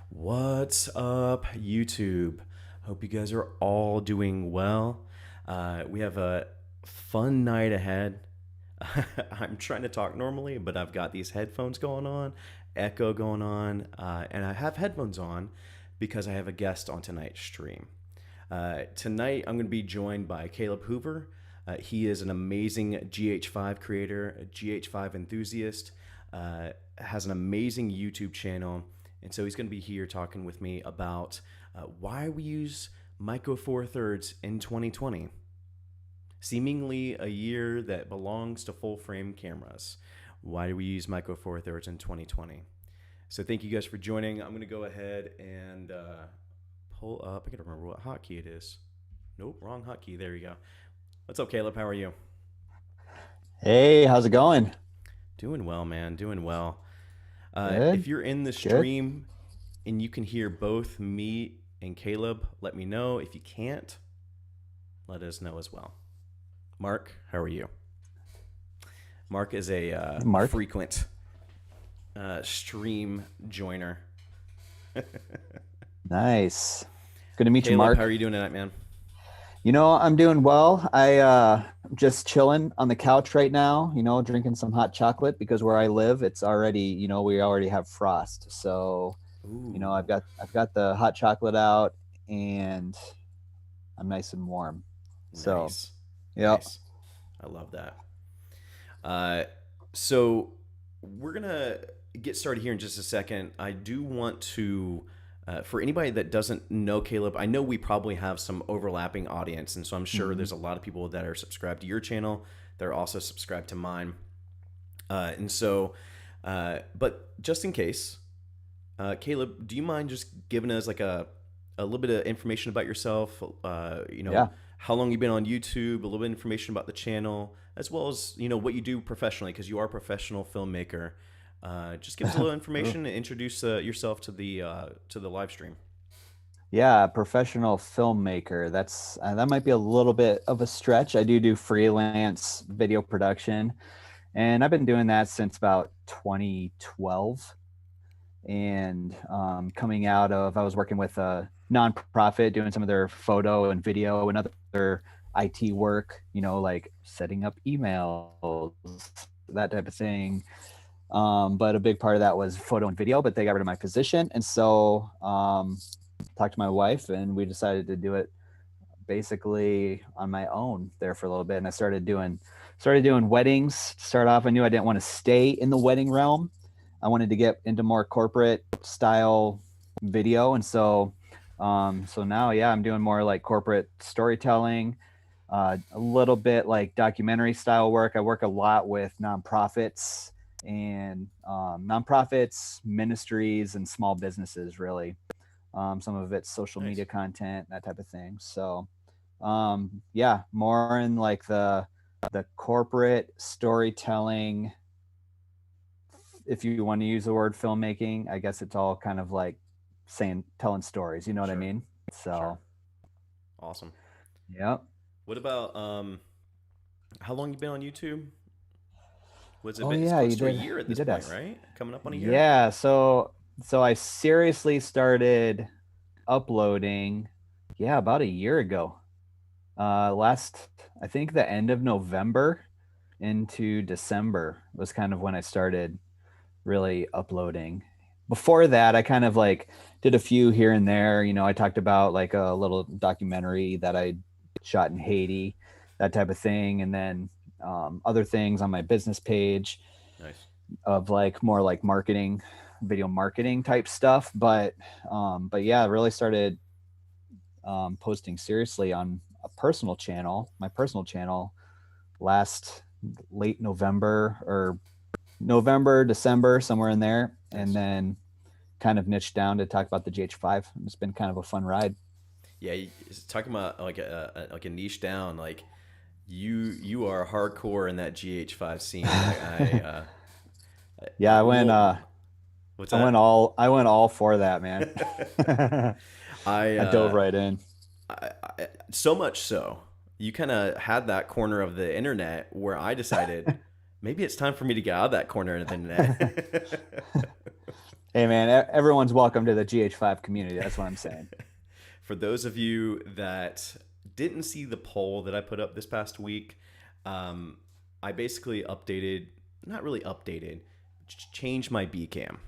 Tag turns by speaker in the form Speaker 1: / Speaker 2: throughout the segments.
Speaker 1: What's up, YouTube? Hope you guys are all doing well. We have a fun night ahead. I'm trying to talk normally, but I've got these headphones going on, echo going on, and I have headphones on because I have a guest on tonight's stream. Tonight, I'm going to be joined by Caleb Hoover. He is an amazing GH5 creator, a GH5 enthusiast, has an amazing YouTube channel. And so he's going to be here talking with me about why we use Micro Four Thirds in 2020, seemingly a year that belongs to full frame cameras. Why do we use Micro Four Thirds in 2020? So thank you guys for joining. I'm going to go ahead and pull up. I got to remember what hotkey it is. Nope, wrong hotkey. There you go. What's up, Caleb? How are you?
Speaker 2: Hey, how's it going?
Speaker 1: Doing well, man. Doing well.
Speaker 2: Good,
Speaker 1: If you're in the
Speaker 2: good.
Speaker 1: stream and you can hear both me and Caleb, let me know. If you can't, let us know as well. Mark, how are you? Mark is a
Speaker 2: Mark.
Speaker 1: frequent stream joiner.
Speaker 2: Nice. Good to meet you,
Speaker 1: Caleb, how are
Speaker 2: Mark.
Speaker 1: you doing tonight, man?
Speaker 2: I'm doing well. Just chilling on the couch right now, drinking some hot chocolate because where I live, it's already, we already have frost. So,
Speaker 1: Ooh,
Speaker 2: I've got the hot chocolate out and I'm nice and warm. So,
Speaker 1: nice,
Speaker 2: yep.
Speaker 1: nice. I love that. Uh, so we're gonna get started here in just a second. I do want to, for anybody that doesn't know Caleb, I know we probably have some overlapping audience, and so I'm sure
Speaker 2: Mhm.
Speaker 1: there's a lot of people that are subscribed to your channel. They're also subscribed to mine, but just in case, Caleb, do you mind just giving us like a little bit of information about yourself?
Speaker 2: Yeah.
Speaker 1: How long you've been on YouTube, a little bit of information about the channel, as well as what you do professionally, because you are a professional filmmaker. Just give us a little
Speaker 2: Ooh.
Speaker 1: information and introduce yourself to the live stream.
Speaker 2: Yeah, professional filmmaker. That might be a little bit of a stretch. I do freelance video production, and I've been doing that since about 2012. And coming out of, I was working with a nonprofit doing some of their photo and video and other IT work, like setting up emails, that type of thing. But a big part of that was photo and video, but they got rid of my position. And so talked to my wife and we decided to do it basically on my own there for a little bit. And I started doing weddings to start off. I knew I didn't want to stay in the wedding realm. I wanted to get into more corporate style video. And so now, yeah, I'm doing more like corporate storytelling, a little bit like documentary style work. I work a lot with nonprofits and nonprofits, ministries, and small businesses, really. Some of it's social
Speaker 1: Nice.
Speaker 2: media content, that type of thing. So, yeah, more in like the corporate storytelling. If you want to use the word filmmaking, I guess it's all kind of like telling stories. You know what I
Speaker 1: Sure.
Speaker 2: mean?
Speaker 1: Sure.
Speaker 2: So,
Speaker 1: Awesome.
Speaker 2: yep.
Speaker 1: What about how long you been on YouTube? Was it
Speaker 2: Oh
Speaker 1: it's
Speaker 2: yeah,
Speaker 1: close
Speaker 2: you
Speaker 1: to a
Speaker 2: did.
Speaker 1: year at
Speaker 2: You
Speaker 1: this
Speaker 2: did
Speaker 1: point,
Speaker 2: us.
Speaker 1: right? Coming up on a year?
Speaker 2: Yeah. So I seriously started uploading. Yeah, about a year ago. Last, I think the end of November into December was kind of when I started really uploading. Before that, I kind of like did a few here and there. I talked about like a little documentary that I shot in Haiti, that type of thing. And then other things on my business page
Speaker 1: Nice.
Speaker 2: of like more like marketing, video marketing type stuff. But yeah, I really started posting seriously on my personal channel last late November or November, December, somewhere in there. And
Speaker 1: Nice.
Speaker 2: then kind of niched down to talk about the GH5. It's been kind of a fun ride.
Speaker 1: Yeah, talking about like a niche down, like you are hardcore in that GH5 scene.
Speaker 2: Yeah,
Speaker 1: What's
Speaker 2: I went
Speaker 1: that?
Speaker 2: all for that, man.
Speaker 1: I,
Speaker 2: I dove
Speaker 1: uh,
Speaker 2: right in.
Speaker 1: so much so, you kind of had that corner of the internet where I decided maybe it's time for me to get out of that corner of the internet.
Speaker 2: Hey man, everyone's welcome to the GH5 community. That's what I'm saying.
Speaker 1: For those of you that didn't see the poll that I put up this past week, um, I basically updated, not really updated, changed my B cam.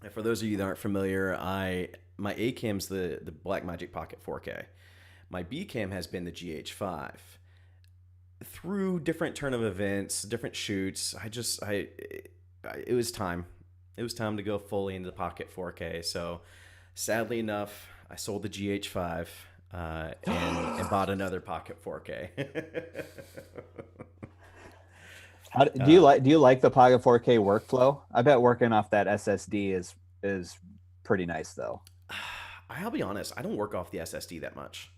Speaker 1: And for those of you that aren't familiar, I my A cam's the Blackmagic Pocket 4K. My B cam has been the GH5. Through different turn of events, different shoots, it was time. It was time to go fully into the Pocket 4K. So, sadly enough, I sold the GH5 and bought another Pocket 4K. uh,
Speaker 2: Do you like the Pocket 4K workflow? I bet working off that SSD is pretty nice though.
Speaker 1: I'll be honest, I don't work off the SSD that much.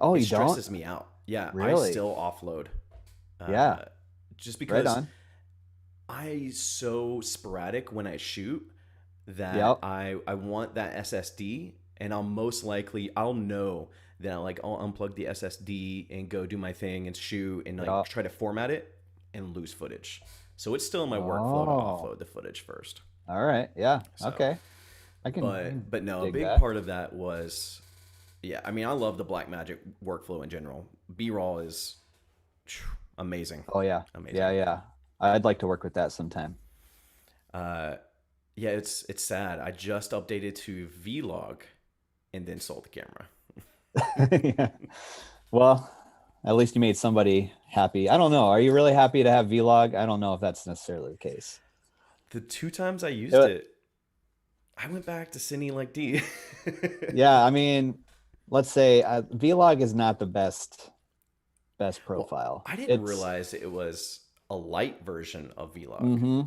Speaker 2: Oh,
Speaker 1: It
Speaker 2: you don't?
Speaker 1: stresses me out. Yeah, I
Speaker 2: Really?
Speaker 1: still offload.
Speaker 2: Yeah,
Speaker 1: Uh, just
Speaker 2: right
Speaker 1: because
Speaker 2: on.
Speaker 1: I so sporadic when I shoot that
Speaker 2: Yep.
Speaker 1: I want that SSD, and I'll know that I'll unplug the SSD and go do my thing and shoot and like
Speaker 2: Yep.
Speaker 1: try to format it and lose footage. So it's still in my workflow to
Speaker 2: Oh,
Speaker 1: offload the footage first.
Speaker 2: all right. Yeah.
Speaker 1: So,
Speaker 2: Okay. I can
Speaker 1: but no, a
Speaker 2: dig
Speaker 1: big
Speaker 2: that.
Speaker 1: part of that was, yeah. I mean, I love the Blackmagic workflow in general. B-roll is amazing,
Speaker 2: Oh yeah. Yeah,
Speaker 1: amazing.
Speaker 2: yeah. I'd like to work with that sometime.
Speaker 1: Uh, yeah, it's sad. I just updated to Vlog and then sold the camera.
Speaker 2: Yeah. Well, at least you made somebody happy. I don't know. Are you really happy to have Vlog? I don't know if that's necessarily the case.
Speaker 1: The two times I used
Speaker 2: It-
Speaker 1: it, I went back to Cine like D.
Speaker 2: yeah, I mean, let's say Vlog is not the best
Speaker 1: Well,
Speaker 2: profile.
Speaker 1: I didn't
Speaker 2: It's
Speaker 1: realize it was a light version of Vlog.
Speaker 2: hmm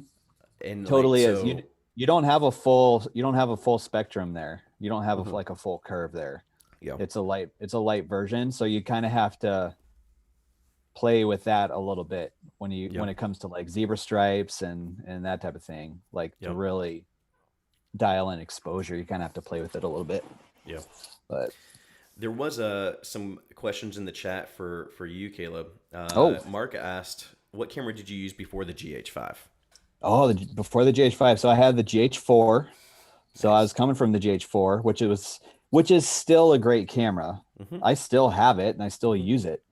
Speaker 1: And like
Speaker 2: totally is.
Speaker 1: so
Speaker 2: You don't have a full spectrum there. You don't have
Speaker 1: mhm,
Speaker 2: like a full curve there.
Speaker 1: yeah.
Speaker 2: It's a light version, so you kind of have to play with that a little bit
Speaker 1: Yeah.
Speaker 2: when it comes to like zebra stripes and that type of thing. Like to
Speaker 1: Yeah.
Speaker 2: really dial in exposure, you kind of have to play with it a little bit.
Speaker 1: Yeah.
Speaker 2: But
Speaker 1: There was some questions in the chat for you, Caleb.
Speaker 2: oh,
Speaker 1: Mark asked, "What camera did you use before the GH5?"
Speaker 2: before the GH5, so I had the GH4. So I was
Speaker 1: Nice.
Speaker 2: coming from the GH4, which is still a great camera.
Speaker 1: Mm-hmm.
Speaker 2: I still have it and I still
Speaker 1: Mm-hmm.
Speaker 2: use it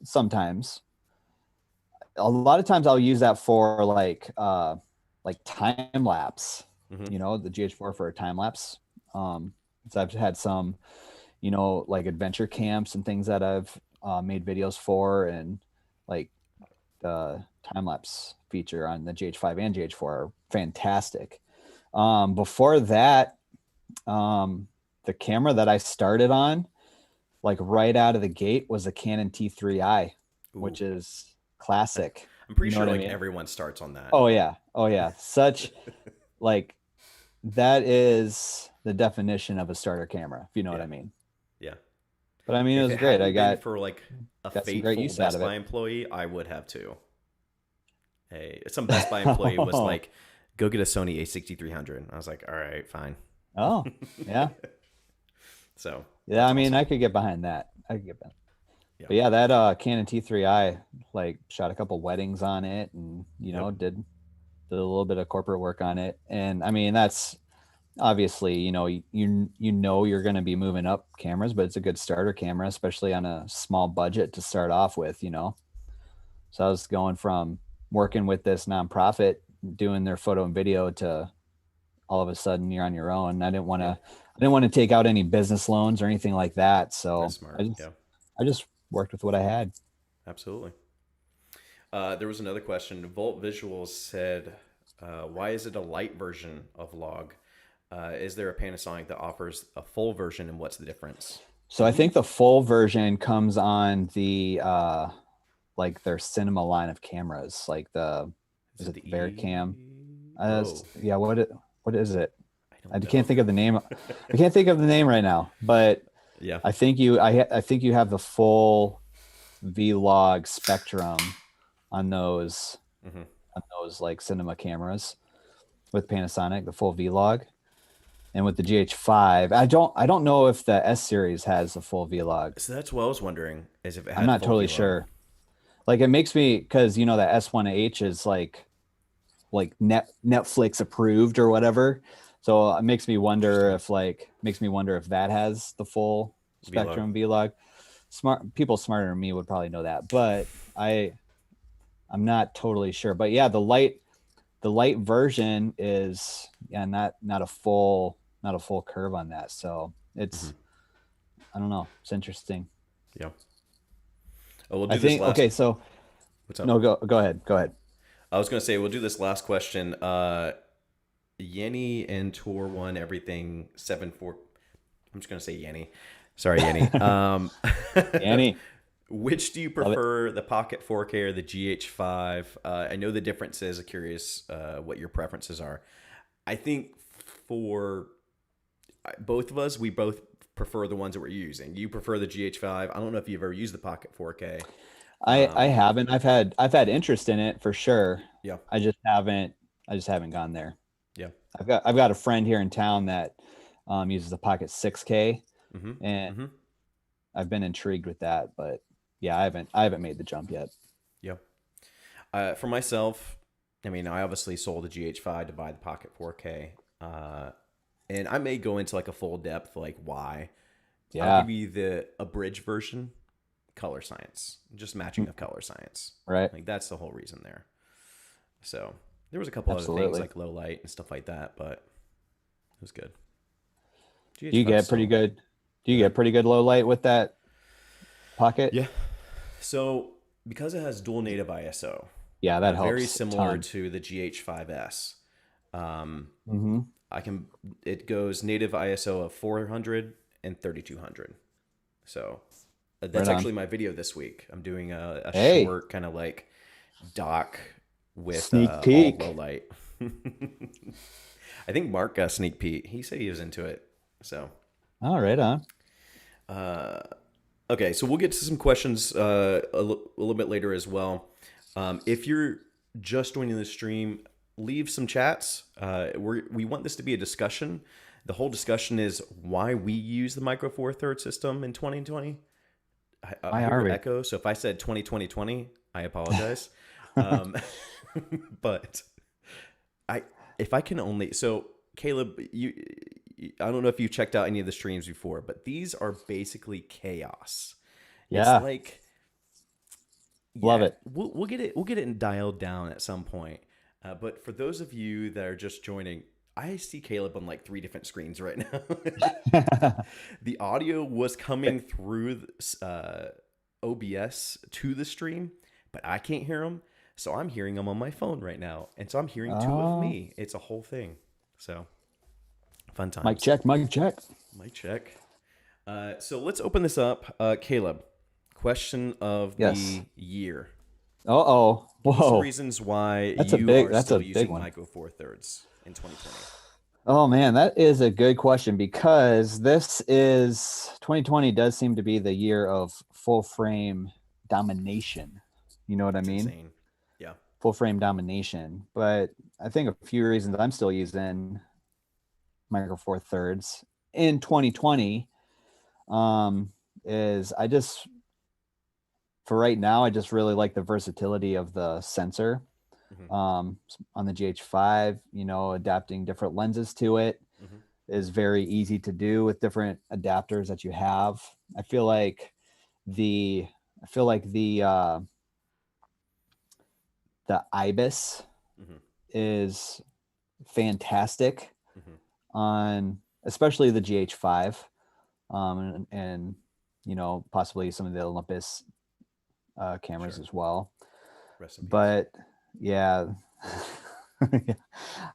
Speaker 2: sometimes. A lot of times I'll use that for like time lapse,
Speaker 1: Mm-hmm.
Speaker 2: the GH4 for a time lapse. So I've had some, like adventure camps and things that I've made videos for, and like the time lapse feature on the GH5 and GH4 are fantastic. Before that, the camera that I started on, like right out of the gate, was a Canon T3i,
Speaker 1: Ooh.
Speaker 2: which is classic.
Speaker 1: I'm
Speaker 2: You
Speaker 1: pretty
Speaker 2: know
Speaker 1: sure
Speaker 2: what I
Speaker 1: like
Speaker 2: mean?
Speaker 1: everyone starts on that.
Speaker 2: Oh yeah. Oh yeah. Such like that is the definition of a starter camera, if you know what
Speaker 1: Yeah.
Speaker 2: I mean.
Speaker 1: Yeah.
Speaker 2: But I mean, it
Speaker 1: If
Speaker 2: was
Speaker 1: it
Speaker 2: great. I
Speaker 1: hadn't been
Speaker 2: got
Speaker 1: for like a
Speaker 2: got some great
Speaker 1: faithful
Speaker 2: use out
Speaker 1: Best
Speaker 2: of
Speaker 1: Buy
Speaker 2: it.
Speaker 1: employee, I would have too. Some Best Buy employee was like, "Go get a Sony A6300." I was like, "All right, fine."
Speaker 2: Oh, yeah.
Speaker 1: So
Speaker 2: Yeah,
Speaker 1: that's
Speaker 2: I mean,
Speaker 1: awesome.
Speaker 2: I could get behind that. I could get behind.
Speaker 1: Yeah.
Speaker 2: But yeah, that Canon T3i, like shot a couple weddings on it, and
Speaker 1: Yep.
Speaker 2: did a little bit of corporate work on it. And I mean, that's obviously, you're going to be moving up cameras, but it's a good starter camera, especially on a small budget to start off with. So I was going from working with this nonprofit doing their photo and video to all of a sudden you're on your own.
Speaker 1: Yeah.
Speaker 2: I didn't want to take out any business loans or anything like that.
Speaker 1: That's
Speaker 2: So
Speaker 1: smart. Yeah.
Speaker 2: I just worked with what I had.
Speaker 1: Absolutely. There was another question. Volt Visuals said, "Why is it a light version of Log? Is there a Panasonic that offers a full version, and what's the difference?"
Speaker 2: So I think the full version comes on the like their cinema line of cameras, like
Speaker 1: Is
Speaker 2: is
Speaker 1: it
Speaker 2: it
Speaker 1: the
Speaker 2: the
Speaker 1: E?
Speaker 2: Varicam?
Speaker 1: Whoa,
Speaker 2: Yeah, what is it?
Speaker 1: I don't
Speaker 2: I
Speaker 1: know.
Speaker 2: can't think of the name. I can't think of the name right now, but
Speaker 1: Yeah.
Speaker 2: I think you have the full V-Log spectrum on those
Speaker 1: Hmm.
Speaker 2: like cinema cameras with Panasonic, the full V-Log. And with the GH5, I don't know if the S series has a full V-Log.
Speaker 1: So that's what I was wondering, is if it
Speaker 2: I'm
Speaker 1: had
Speaker 2: not
Speaker 1: full
Speaker 2: totally
Speaker 1: vlog.
Speaker 2: sure. Like it makes me, because the S1H is like like Netflix approved or whatever. So it makes me wonder
Speaker 1: Interesting.
Speaker 2: if that has the full
Speaker 1: Vlog.
Speaker 2: spectrum V-Log. Smart people smarter than me would probably know that, but I'm not totally sure. But yeah, the light version is, yeah, not a full curve on that. So
Speaker 1: Hmm.
Speaker 2: it's, I don't know. It's interesting.
Speaker 1: Yeah. Oh, we'll
Speaker 2: I
Speaker 1: do this
Speaker 2: think,
Speaker 1: last.
Speaker 2: okay, so
Speaker 1: What's up?
Speaker 2: no, go ahead. Go ahead.
Speaker 1: I was gonna say we'll do this last question. Yenny and Tour One everything 7-4. I'm just gonna say Yenny. Sorry, Yenny.
Speaker 2: Annie,
Speaker 1: Which do you
Speaker 2: love it.
Speaker 1: prefer, the Pocket 4K or the GH5? I know the differences. I'm curious what your preferences are. I think for both of us, we both prefer the ones that we're using. You prefer the GH5. I don't know if you've ever used the Pocket 4K.
Speaker 2: I haven't. I've had interest in it for sure.
Speaker 1: Yeah,
Speaker 2: I just haven't I just haven't gone there.
Speaker 1: yeah.
Speaker 2: I've got a friend here in town that uses the Pocket 6K,
Speaker 1: Mm-hmm.
Speaker 2: and
Speaker 1: Mm-hmm.
Speaker 2: I've been intrigued with that, but yeah, I haven't made the jump yet.
Speaker 1: Yeah. For myself, I mean, I obviously sold the GH5 to buy the Pocket 4K. And I may go into like a full depth, like why. I'll
Speaker 2: Yeah,
Speaker 1: give you the abridged version, color science, just matching
Speaker 2: mm,
Speaker 1: of color science.
Speaker 2: right.
Speaker 1: Like that's the whole reason there. So there was a couple other things
Speaker 2: Absolutely.
Speaker 1: like low light and stuff like that, but it was good.
Speaker 2: Do you
Speaker 1: GH5
Speaker 2: get pretty
Speaker 1: still
Speaker 2: good? Do you
Speaker 1: good.
Speaker 2: get pretty good low light with that Pocket?
Speaker 1: Yeah. So because it has dual native ISO,
Speaker 2: Yeah, that
Speaker 1: very
Speaker 2: helps a
Speaker 1: similar
Speaker 2: ton.
Speaker 1: to the GH5S. Um,
Speaker 2: Mm-hmm.
Speaker 1: I can it goes native ISO of 400 and 3200. So
Speaker 2: Right
Speaker 1: that's
Speaker 2: on.
Speaker 1: actually my video this week. I'm doing a
Speaker 2: Hey,
Speaker 1: short kind of like doc with
Speaker 2: sneak
Speaker 1: all low
Speaker 2: peek.
Speaker 1: light. I think Mark got a sneak peek. He said he was into it. So
Speaker 2: All right, on.
Speaker 1: uh, okay, so we'll get to some questions a little bit later as well. If you're just joining the stream, leave some chats. We want this to be a discussion. The whole discussion is why we use the Micro Four Thirds system in 2020. I
Speaker 2: Why
Speaker 1: hear
Speaker 2: are
Speaker 1: your
Speaker 2: we?
Speaker 1: echo, so if I said 2020, I apologize. Um, but I if I can only so Caleb, I don't know if you checked out any of the streams before, but these are basically chaos. It's
Speaker 2: Yeah,
Speaker 1: like
Speaker 2: love
Speaker 1: yeah,
Speaker 2: it.
Speaker 1: we'll get it dialed down at some point. But for those of you that are just joining, I see Caleb on like three different screens right now. The audio was coming through OBS to the stream, but I can't hear him. So I'm hearing him on my phone right now. And so I'm hearing two of
Speaker 2: Oh,
Speaker 1: me. It's a whole thing. So fun
Speaker 2: mic
Speaker 1: times.
Speaker 2: check, mic check.
Speaker 1: Mic check. So let's open this up. Caleb, question of
Speaker 2: Yes.
Speaker 1: the year.
Speaker 2: Oh,
Speaker 1: Give me some
Speaker 2: whoa.
Speaker 1: reasons why
Speaker 2: That's a
Speaker 1: you
Speaker 2: big.
Speaker 1: are
Speaker 2: That's a
Speaker 1: still
Speaker 2: big
Speaker 1: using
Speaker 2: one.
Speaker 1: Micro Four Thirds in 2020.
Speaker 2: Oh man, that is a good question because this is 2020 does seem to be the year of full frame domination. You know what I
Speaker 1: It's
Speaker 2: mean?
Speaker 1: insane. Yeah.
Speaker 2: Full frame domination. But I think a few reasons I'm still using Micro Four Thirds in 2020 um, is for right now, I just really like the versatility of the sensor
Speaker 1: Hmm.
Speaker 2: on the GH5. Adapting different lenses to it
Speaker 1: Hmm.
Speaker 2: is very easy to do with different adapters that you have. I feel like the I feel like the IBIS
Speaker 1: Hmm.
Speaker 2: is fantastic
Speaker 1: Hmm.
Speaker 2: on especially the GH5, and possibly some of the Olympus cameras
Speaker 1: Sure.
Speaker 2: as well.
Speaker 1: Rest in peace.
Speaker 2: But yeah,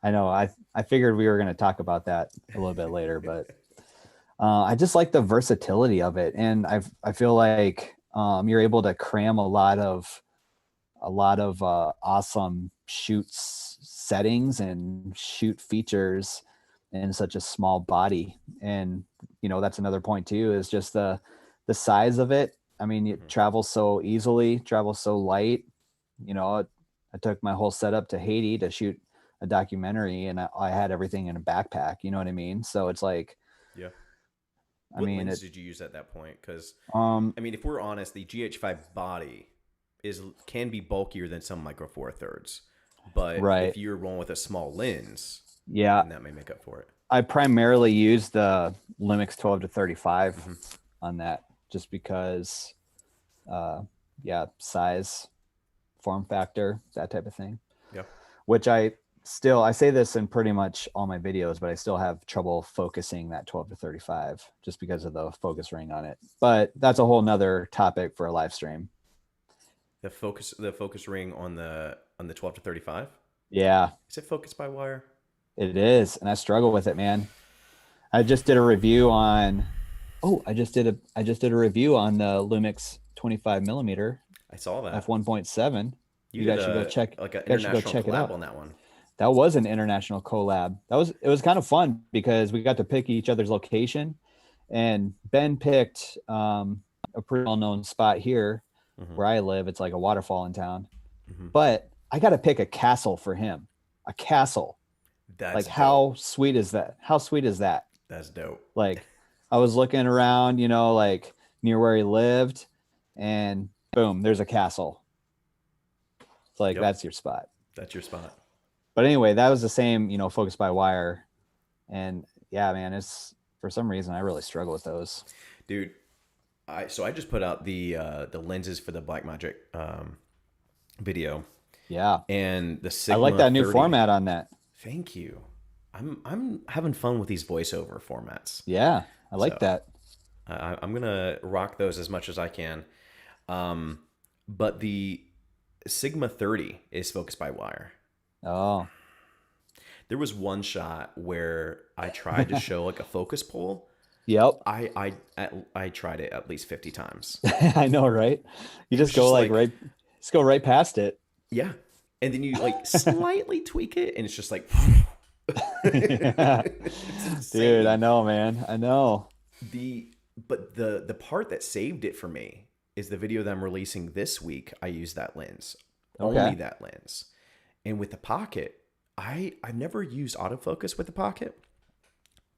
Speaker 2: I know. I figured we were going to talk about that a little bit later, but I just like the versatility of it, and I feel like you're able to cram a lot of awesome shoots settings and shoot features in such a small body. And that's another point too, is just the size of it. I mean, it
Speaker 1: Hmm.
Speaker 2: travels so easily, travels so light. I took my whole setup to Haiti to shoot a documentary, and I had everything in a backpack. You know what I mean? So it's like,
Speaker 1: Yeah.
Speaker 2: I
Speaker 1: What
Speaker 2: mean,
Speaker 1: lens
Speaker 2: it.
Speaker 1: did you use at that point? Because
Speaker 2: Um,
Speaker 1: I mean, if we're honest, the GH5 body can be bulkier than some Micro Four Thirds. But if
Speaker 2: Right.
Speaker 1: you're rolling with a small lens,
Speaker 2: Yeah.
Speaker 1: then that may make up for it.
Speaker 2: I primarily use the Lumix 12 to 35
Speaker 1: Hmm.
Speaker 2: on that just because, uh, yeah, size, form factor, that type of thing.
Speaker 1: Yeah.
Speaker 2: Which I say this in pretty much all my videos, but I still have trouble focusing that 12 to 35 just because of the focus ring on it. But that's a whole nother topic for a live stream.
Speaker 1: The focus ring on the 12 to 35.
Speaker 2: Yeah,
Speaker 1: Is it focused by wire?
Speaker 2: it is. And I struggle with it, man. I just did a review on, I just did a review on the Lumix 25 millimeter
Speaker 1: I saw that.
Speaker 2: f1.7.
Speaker 1: You
Speaker 2: You
Speaker 1: did
Speaker 2: guys should go
Speaker 1: a
Speaker 2: check.
Speaker 1: like an
Speaker 2: You guys should go
Speaker 1: international
Speaker 2: check it
Speaker 1: collab
Speaker 2: out.
Speaker 1: on that one.
Speaker 2: That was an international collab. It was kind of fun because we got to pick each other's location, and Ben picked a pretty well known spot here
Speaker 1: Hmm.
Speaker 2: where I live. It's like a waterfall in town,
Speaker 1: Hmm.
Speaker 2: but I got to pick a castle for him. A castle.
Speaker 1: That's
Speaker 2: Like
Speaker 1: dope.
Speaker 2: how sweet is that? How sweet is that?
Speaker 1: That's dope.
Speaker 2: Like I was looking around, like near where he lived, and boom, there's a castle. It's like
Speaker 1: Yep.
Speaker 2: that's your spot.
Speaker 1: That's your spot.
Speaker 2: But anyway, that was the same, focus by wire. And yeah, man, it's for some reason I really struggle with those.
Speaker 1: Dude, I just put out the lenses for the Blackmagic video,
Speaker 2: Yeah.
Speaker 1: and the
Speaker 2: I like
Speaker 1: Sigma
Speaker 2: that new
Speaker 1: 30.
Speaker 2: format on that.
Speaker 1: Thank you. I'm having fun with these voiceover formats.
Speaker 2: Yeah. I like
Speaker 1: So
Speaker 2: that.
Speaker 1: I'm gonna rock those as much as I can. But the Sigma 30 is focused by wire.
Speaker 2: Oh.
Speaker 1: There was one shot where I tried to show like a focus pull.
Speaker 2: Yep.
Speaker 1: I tried it at least 50 times.
Speaker 2: I know, right? You
Speaker 1: It was
Speaker 2: just go
Speaker 1: just
Speaker 2: like
Speaker 1: like,
Speaker 2: just go right past it.
Speaker 1: yeah. And then you like slightly tweak it and it's just like
Speaker 2: Yeah.
Speaker 1: it's
Speaker 2: Dude, I
Speaker 1: insane.
Speaker 2: know, man. I know.
Speaker 1: The but the part that saved it for me is the video that I'm releasing this week. I use that lens. Only
Speaker 2: Okay.
Speaker 1: that lens. And with the pocket, I've never used autofocus with the pocket,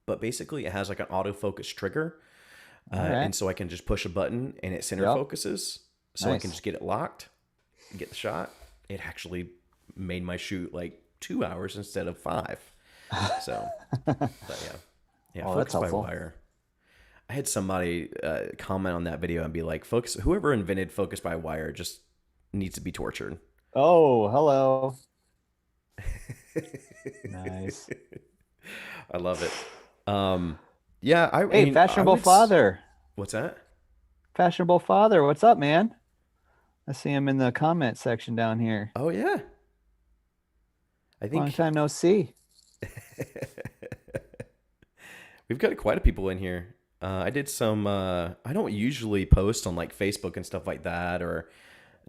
Speaker 1: but basically it has like an autofocus trigger.
Speaker 2: All right.
Speaker 1: And so I can just push a button and it center
Speaker 2: Yep.
Speaker 1: focuses. So I can
Speaker 2: Nice.
Speaker 1: just get it locked and get the shot. It actually made my shoot like 2 hours instead of 5. So, but yeah. Yeah,
Speaker 2: Oh, that's
Speaker 1: focus by
Speaker 2: helpful.
Speaker 1: wire. I had somebody comment on that video and be like, "Focus. Whoever invented focus by wire just needs to be tortured."
Speaker 2: Oh, hello. Nice.
Speaker 1: I love it. Yeah, I
Speaker 2: Hey,
Speaker 1: mean, I
Speaker 2: fashionable
Speaker 1: would.
Speaker 2: father.
Speaker 1: What's that?
Speaker 2: Fashionable father. What's up, man? I see him in the comment section down here.
Speaker 1: Oh yeah, I
Speaker 2: Long
Speaker 1: think
Speaker 2: time no see.
Speaker 1: we've got quite a people in here. I did some. I don't usually post on like Facebook and stuff like that, or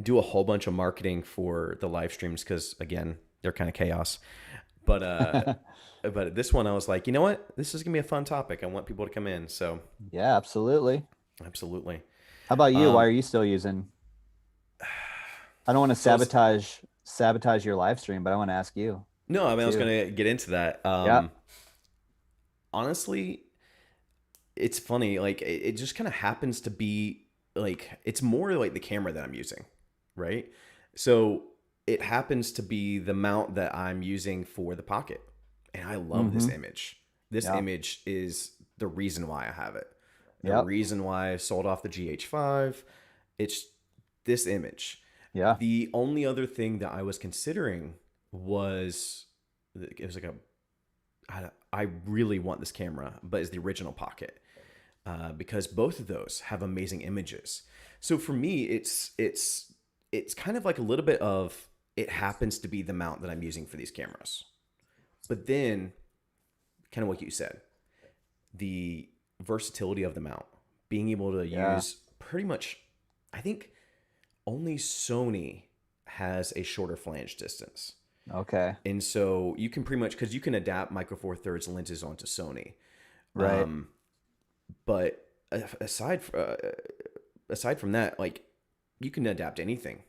Speaker 1: do a whole bunch of marketing for the live streams because again, they're kind of chaos. But but this one, I was like, you know what? This is gonna be a fun topic. I want people to come in. So
Speaker 2: Yeah, absolutely.
Speaker 1: absolutely.
Speaker 2: How about you? Why
Speaker 1: Um,
Speaker 2: are you still using? I don't want to
Speaker 1: so
Speaker 2: sabotage your live stream, but I want to ask you
Speaker 1: no, I mean, I was
Speaker 2: too.
Speaker 1: gonna get into that.
Speaker 2: Yeah.
Speaker 1: Honestly, it's funny. Like it just kind of happens to be like it's more like the camera that I'm using, right? So it happens to be the mount that I'm using for the pocket, and I love this
Speaker 2: Mm-hmm.
Speaker 1: image. This
Speaker 2: Yeah.
Speaker 1: image is the reason why I have it. The
Speaker 2: Yep.
Speaker 1: reason why I sold off the GH5. It's this image.
Speaker 2: Yeah.
Speaker 1: The only other thing that I was considering was it was like I really want this camera, but it's the original pocket because both of those have amazing images. So for me, it's kind of like a little bit of it happens to be the mount that I'm using for these cameras, but then kind of what you said, the versatility of the mount, being able to
Speaker 2: Yeah.
Speaker 1: use pretty much, I think only Sony has a shorter flange distance.
Speaker 2: Okay.
Speaker 1: And so you can pretty much, because you can adapt Micro Four Thirds lenses onto Sony.
Speaker 2: Right.
Speaker 1: But aside from that, like you can adapt anything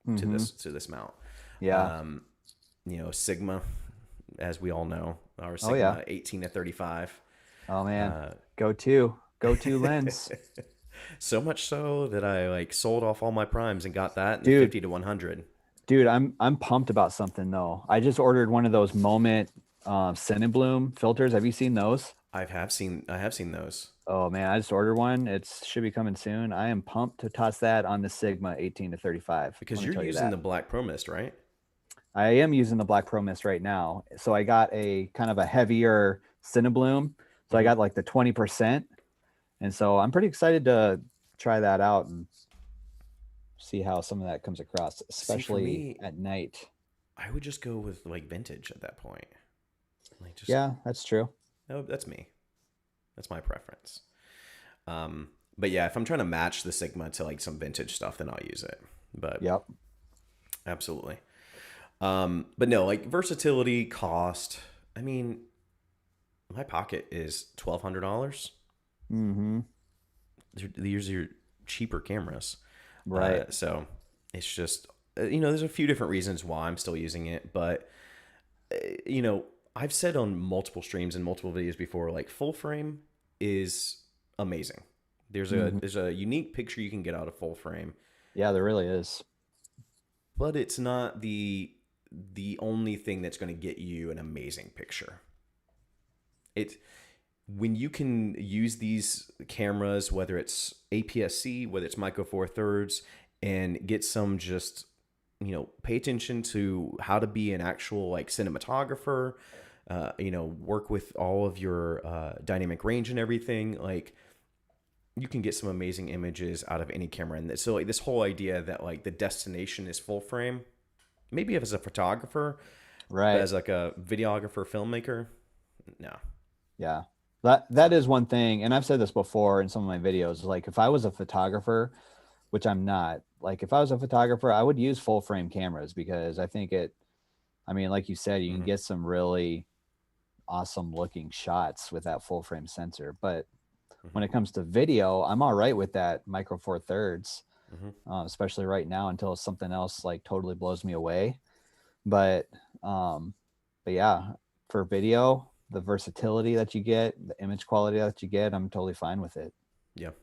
Speaker 1: to
Speaker 2: Mm-hmm.
Speaker 1: this mount.
Speaker 2: Yeah.
Speaker 1: Sigma, as we all know, our
Speaker 2: Oh yeah.
Speaker 1: Sigma 18 to 35.
Speaker 2: Oh man.
Speaker 1: Uh,
Speaker 2: Go to lens.
Speaker 1: so much so that I like sold off all my primes and got that in the
Speaker 2: Dude,
Speaker 1: 50 to 100.
Speaker 2: Dude, I'm pumped about something though. I just ordered one of those Moment Cinebloom filters. Have you seen those?
Speaker 1: I have seen those
Speaker 2: Oh man, I just ordered one. It should be coming soon. I am pumped to toss that on the Sigma 18 to 35. Let
Speaker 1: because
Speaker 2: me
Speaker 1: you're
Speaker 2: tell you
Speaker 1: using
Speaker 2: that.
Speaker 1: the Black Pro Mist, right?
Speaker 2: I am using the Black Pro Mist right now. So I got a kind of a heavier Cinebloom. So I
Speaker 1: Hmm.
Speaker 2: got like the 20%. And so I'm pretty excited to try that out and see how some of that comes across,
Speaker 1: See, for
Speaker 2: especially
Speaker 1: me,
Speaker 2: at night.
Speaker 1: I would just go with like vintage at that point. Like just
Speaker 2: Yeah, that's true.
Speaker 1: oh, that's me. That's my preference. Um, but yeah, if I'm trying to match the Sigma to like some vintage stuff, then I'll use it. But
Speaker 2: Yep.
Speaker 1: absolutely. But no, like versatility, cost. I mean, my pocket is $1,200.
Speaker 2: Mm-hmm.
Speaker 1: These are cheaper cameras.
Speaker 2: Right.
Speaker 1: So it's just, there's a few different reasons why I'm still using it. But, you know, I've said on multiple streams and multiple videos before, like full frame is amazing.
Speaker 2: Mm-hmm.
Speaker 1: There's a unique picture you can get out of full frame,
Speaker 2: Yeah, there really is.
Speaker 1: but it's not the only thing that's going to get you an amazing picture. It When you can use these cameras, whether it's APS-C, whether it's Micro Four Thirds, and get some just pay attention to how to be an actual like cinematographer, work with all of your dynamic range and everything. Like you can get some amazing images out of any camera. And so like this whole idea that like the destination is full frame, maybe as a photographer, but
Speaker 2: Right.
Speaker 1: as like a videographer, filmmaker, no.
Speaker 2: Yeah. That
Speaker 1: So.
Speaker 2: is one thing, and I've said this before in some of my videos. Like if I was a photographer, which I'm not, like if I was a photographer, I would use full frame cameras because I think I mean, like you said, you can
Speaker 1: Mhm.
Speaker 2: get some really awesome looking shots with that full frame sensor. But when
Speaker 1: Mhm.
Speaker 2: it comes to video, I'm all right with that Micro Four Thirds,
Speaker 1: Mhm.
Speaker 2: especially right now until something else like totally blows me away. But um, but yeah, for video, the versatility that you get, the image quality that you get, I'm totally fine with it.
Speaker 1: Yep.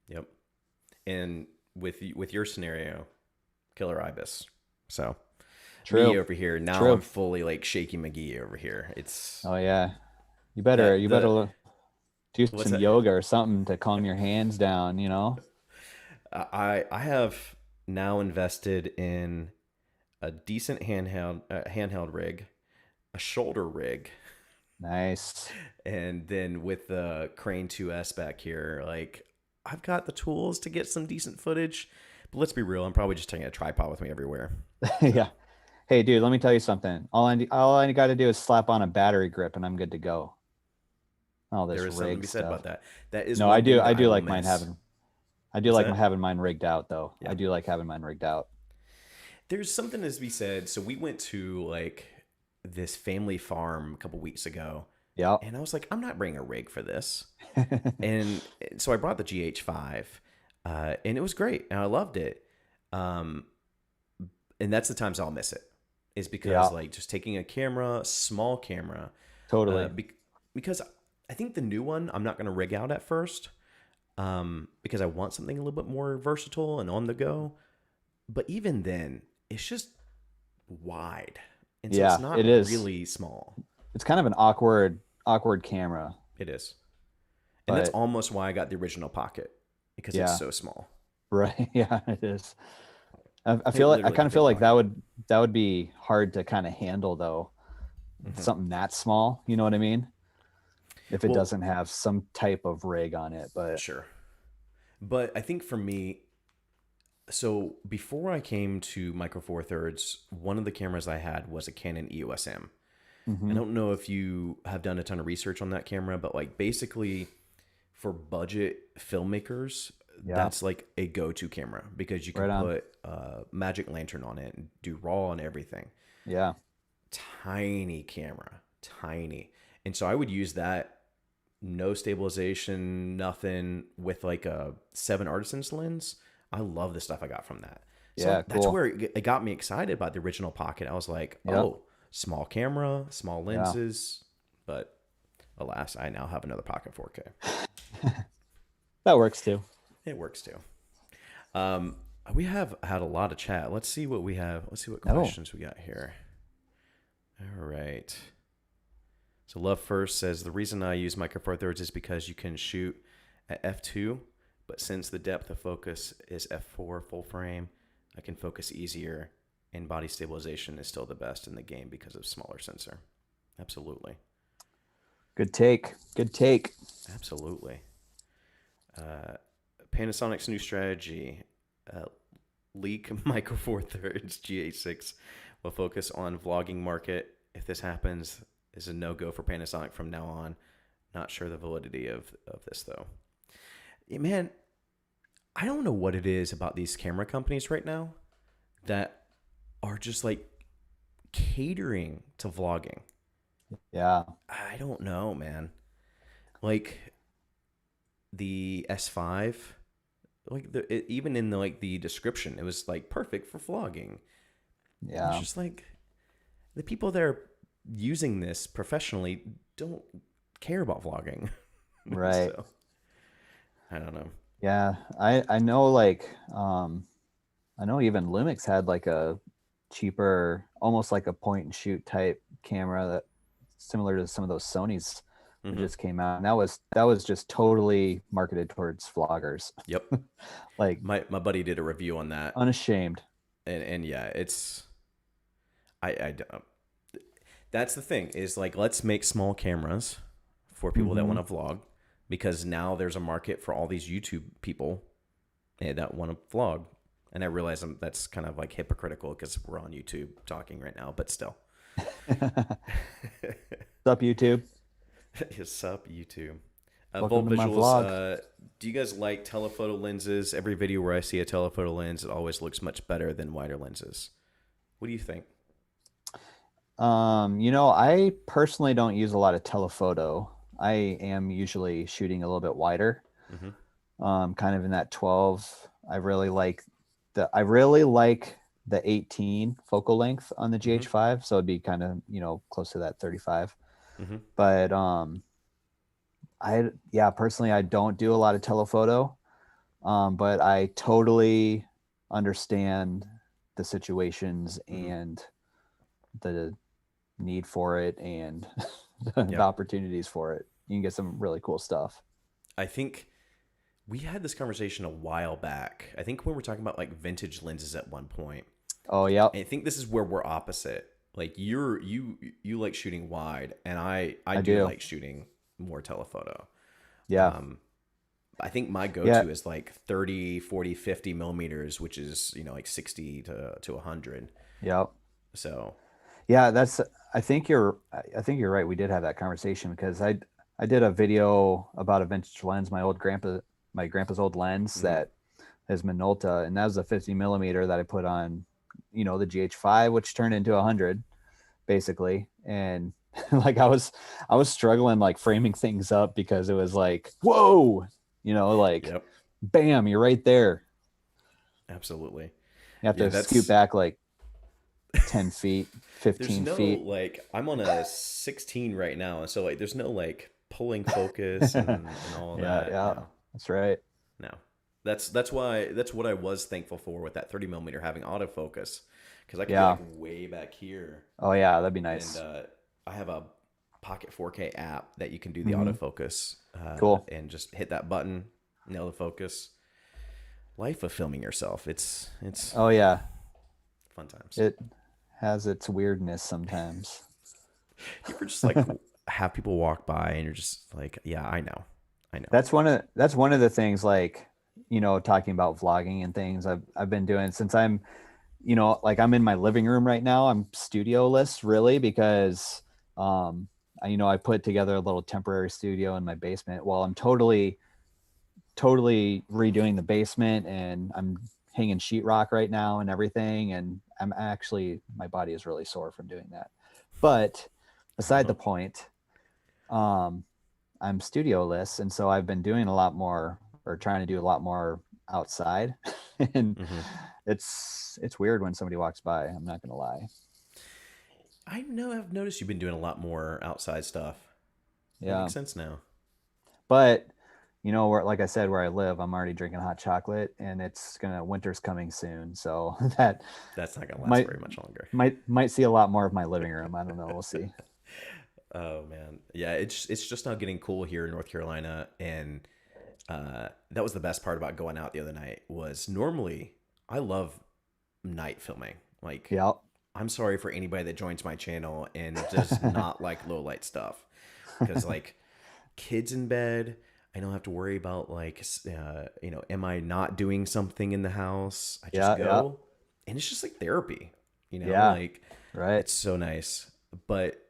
Speaker 1: Yep. And with your scenario, Killer Ibis. So me
Speaker 2: True.
Speaker 1: over here now,
Speaker 2: True.
Speaker 1: I'm fully like Shaky McGee over here. It's
Speaker 2: Oh yeah.
Speaker 1: that
Speaker 2: You
Speaker 1: the
Speaker 2: better do
Speaker 1: what's
Speaker 2: some
Speaker 1: that?
Speaker 2: yoga or something to calm your hands down, you know?
Speaker 1: I have now invested in a decent handheld rig, a shoulder rig,
Speaker 2: Nice.
Speaker 1: and then with the Crane 2S back here, like I've got the tools to get some decent footage. But let's be real, I'm probably just taking a tripod with me everywhere. So
Speaker 2: Yeah. Hey dude, let me tell you something. All I got to do is slap on a battery grip and I'm good to go. All
Speaker 1: there
Speaker 2: this
Speaker 1: is something to
Speaker 2: rig
Speaker 1: be said
Speaker 2: stuff.
Speaker 1: about that. That is
Speaker 2: No,
Speaker 1: one thing
Speaker 2: I
Speaker 1: that I
Speaker 2: do
Speaker 1: will
Speaker 2: like mine
Speaker 1: miss.
Speaker 2: having I do
Speaker 1: What's
Speaker 2: like
Speaker 1: that?
Speaker 2: having mine rigged out though. I
Speaker 1: Yeah.
Speaker 2: do like having mine rigged out.
Speaker 1: There's something to be said. So we went to like this family farm a couple weeks ago,
Speaker 2: Yep.
Speaker 1: and I was like, I'm not bringing a rig for this. And so I brought the GH5, and it was great, and I loved it. Um, and that's the times I'll miss it, is because
Speaker 2: Yeah,
Speaker 1: like just taking a camera, small camera, uh,
Speaker 2: totally.
Speaker 1: be- because I think the new one I'm not going to rig out at first, because I want something a little bit more versatile and on the go. But even then, it's just wide. And so it's
Speaker 2: Yeah,
Speaker 1: not
Speaker 2: it is.
Speaker 1: really small.
Speaker 2: It's kind of an awkward camera,
Speaker 1: It is. And that's
Speaker 2: but
Speaker 1: almost why I got the original pocket, because it's
Speaker 2: yeah,
Speaker 1: so small.
Speaker 2: right. Yeah, it is.
Speaker 1: It
Speaker 2: I
Speaker 1: literally
Speaker 2: kind
Speaker 1: can
Speaker 2: of
Speaker 1: fit in
Speaker 2: feel
Speaker 1: your
Speaker 2: like
Speaker 1: pocket.
Speaker 2: that would be hard to kind of handle though.
Speaker 1: Hmm.
Speaker 2: Something that small, you know what I mean? If it
Speaker 1: Well,
Speaker 2: doesn't have some type of rig on it, but
Speaker 1: sure. But I think for me, so before I came to Micro Four Thirds, one of the cameras I had was a Canon EOS M. I
Speaker 2: hmm
Speaker 1: don't know if you have done a ton of research on that camera, but like basically for budget filmmakers,
Speaker 2: yeah,
Speaker 1: that's like a go-to camera because you can
Speaker 2: right on.
Speaker 1: put magic lantern on it and do raw and everything.
Speaker 2: Yeah,
Speaker 1: Tiny camera, tiny. And so I would use that, no stabilization, nothing, with like a 7 artisans lens. I love the stuff I got from that. So
Speaker 2: yeah,
Speaker 1: that's
Speaker 2: cool.
Speaker 1: where it got me excited about the original Pocket. I was like,
Speaker 2: Yep,
Speaker 1: oh, small camera, small
Speaker 2: yeah.
Speaker 1: lenses. But alas, I now have another Pocket 4K.
Speaker 2: That works too.
Speaker 1: It works too. Um, We have had a lot of chat. Let's see what we have. Let's see what
Speaker 2: Oh,
Speaker 1: questions we got here. All right. So Love First says the reason I use Micro Four Thirds is because you can shoot at f2, but since the depth of focus is f4 full frame, I can focus easier, and body stabilization is still the best in the game because of smaller sensor. Absolutely.
Speaker 2: good take. Good take.
Speaker 1: Absolutely. Uh, Panasonic's new strategy, uh, leak Micro Four Thirds GH6 will focus on vlogging market. If this happens, is a no-go for Panasonic from now on. Not sure the validity of this, though. Yeah, man, I don't know what it is about these camera companies right now that are just like catering to vlogging.
Speaker 2: Yeah.
Speaker 1: I don't know, man. Like the S5, like even in the like the description, it was like perfect for vlogging. And it's
Speaker 2: Yeah.
Speaker 1: just like the people that are using this professionally don't care about vlogging.
Speaker 2: Right.
Speaker 1: So I don't know.
Speaker 2: Yeah. I know like I know even Lumix had like a cheaper, almost like a point and shoot type camera that similar to some of those Sony's that
Speaker 1: Mm-hmm.
Speaker 2: just came out. And that was just totally marketed towards vloggers.
Speaker 1: Yep.
Speaker 2: Like
Speaker 1: My buddy did a review on that,
Speaker 2: unashamed.
Speaker 1: and yeah, it's I don't. That's the thing is like let's make small cameras for people that
Speaker 2: Hmm.
Speaker 1: want to vlog because now there's a market for all these YouTube people that want to vlog. And I realize that's kind of like hypocritical because we're on YouTube talking right now, but still.
Speaker 2: What's up, YouTube?
Speaker 1: Sup, YouTube. Volt
Speaker 2: Welcome to my
Speaker 1: Visuals,
Speaker 2: vlog.
Speaker 1: do you guys like telephoto lenses? Every video where I see a telephoto lens, it always looks much better than wider lenses. What do you think?
Speaker 2: I personally don't use a lot of telephoto. I am usually shooting a little bit wider,
Speaker 1: Mm-hmm.
Speaker 2: kind of in that 12. I really like the 18 focal length on the
Speaker 1: Mm-hmm.
Speaker 2: GH5, so it'd be kind of, close to that 35.
Speaker 1: Mm-hmm.
Speaker 2: But personally I don't do a lot of telephoto. But I totally understand the situations
Speaker 1: Mm-hmm.
Speaker 2: and the need for it and the
Speaker 1: Yep.
Speaker 2: opportunities for it. You can get some really cool stuff.
Speaker 1: I think we had this conversation a while back. I think when we're talking about like vintage lenses at one point.
Speaker 2: Oh, yeah,
Speaker 1: I think this is where we're opposite. Like you like shooting wide, and I
Speaker 2: I
Speaker 1: do
Speaker 2: do.
Speaker 1: like shooting more telephoto.
Speaker 2: Yeah.
Speaker 1: Um, I think my
Speaker 2: Yeah.
Speaker 1: go-to is like 30, 40, 50 millimeters, which is, like 60 to 100.
Speaker 2: Yeah.
Speaker 1: So,
Speaker 2: Yeah. I think you're right. We did have that conversation because I did a video about a vintage lens, my grandpa's old lens
Speaker 1: mhm,
Speaker 2: that is Minolta, and that was a 50 millimeter that I put on, the GH5, which turned into 100 basically. And like I was struggling like framing things up because it was like, whoa, like
Speaker 1: yep,
Speaker 2: bam, you're right there.
Speaker 1: absolutely.
Speaker 2: You have
Speaker 1: Yeah,
Speaker 2: to scoot
Speaker 1: that's,
Speaker 2: back like 10 feet,
Speaker 1: there's
Speaker 2: 15
Speaker 1: no
Speaker 2: feet.
Speaker 1: like, I'm on a 16 right now. And so like, there's no like pulling focus and all of
Speaker 2: Yeah,
Speaker 1: that.
Speaker 2: yeah,
Speaker 1: No,
Speaker 2: that's right.
Speaker 1: no. That's what I was thankful for with that 30 millimeter having autofocus because I could be
Speaker 2: Yeah.
Speaker 1: like way back here.
Speaker 2: Oh yeah, that'd be
Speaker 1: And
Speaker 2: nice.
Speaker 1: I have a Pocket 4K app that you can do the
Speaker 2: Hmm.
Speaker 1: autofocus
Speaker 2: Cool.
Speaker 1: and just hit that button, nail the focus. Life of filming yourself. It's
Speaker 2: Oh yeah,
Speaker 1: fun times.
Speaker 2: it has its weirdness sometimes.
Speaker 1: You ever just like have people walk by and you're just like, yeah, I know.
Speaker 2: That's one of the things, like, talking about vlogging and things I've been doing since like I'm in my living room right now. I'm studioless really because I put together a little temporary studio in my basement while I'm totally redoing the basement, and I'm hanging sheetrock right now and everything, and my body is really sore from doing that. But beside
Speaker 1: Uh-huh.
Speaker 2: the point, um I'm studioless, and so I've been doing a lot more, or trying to do a lot more outside. And
Speaker 1: Mm-hmm.
Speaker 2: it's weird when somebody walks by, I'm not gonna lie.
Speaker 1: I know I've noticed you've been doing a lot more outside stuff. That
Speaker 2: Yeah.
Speaker 1: makes sense now.
Speaker 2: But you know, where, like I said, where I live, I'm already drinking hot chocolate, and winter's coming soon, so that
Speaker 1: That's not gonna last
Speaker 2: might
Speaker 1: very much longer.
Speaker 2: might see a lot more of my living room. I don't know. We'll see.
Speaker 1: Oh man, yeah, it's just now getting cool here in North Carolina, and that was the best part about going out the other night. Was normally I love night filming. Like,
Speaker 2: Yeah.
Speaker 1: I'm sorry for anybody that joins my channel and does not like low light stuff, because like kids in bed, I don't have to worry about like am I not doing something in the house? I just
Speaker 2: Yeah. Yeah.
Speaker 1: go, and it's just like therapy.
Speaker 2: Yeah.
Speaker 1: Like
Speaker 2: Right.
Speaker 1: it's so nice. But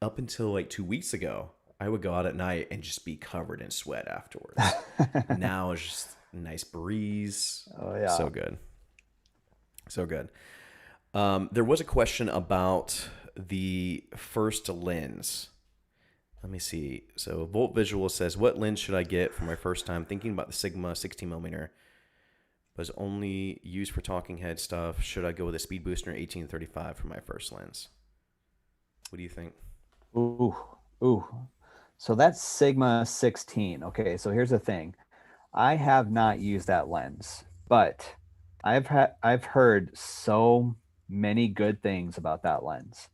Speaker 1: up until like 2 weeks ago, I would go out at night and just be covered in sweat afterwards. Now it's just a nice breeze.
Speaker 2: Oh
Speaker 1: So
Speaker 2: yeah.
Speaker 1: good. So good. There was a question about the first lens. Let me see. So Volt Visual says, what lens should I get for my first time thinking about the Sigma 16 millimeter? Was only used for talking head stuff. Should I go with a speed booster 1835 for my first lens? What do you think?
Speaker 2: Ooh. Ooh. So that's Sigma 16. Okay, so here's the thing. I have not used that lens, but I've heard so many good things about that lens.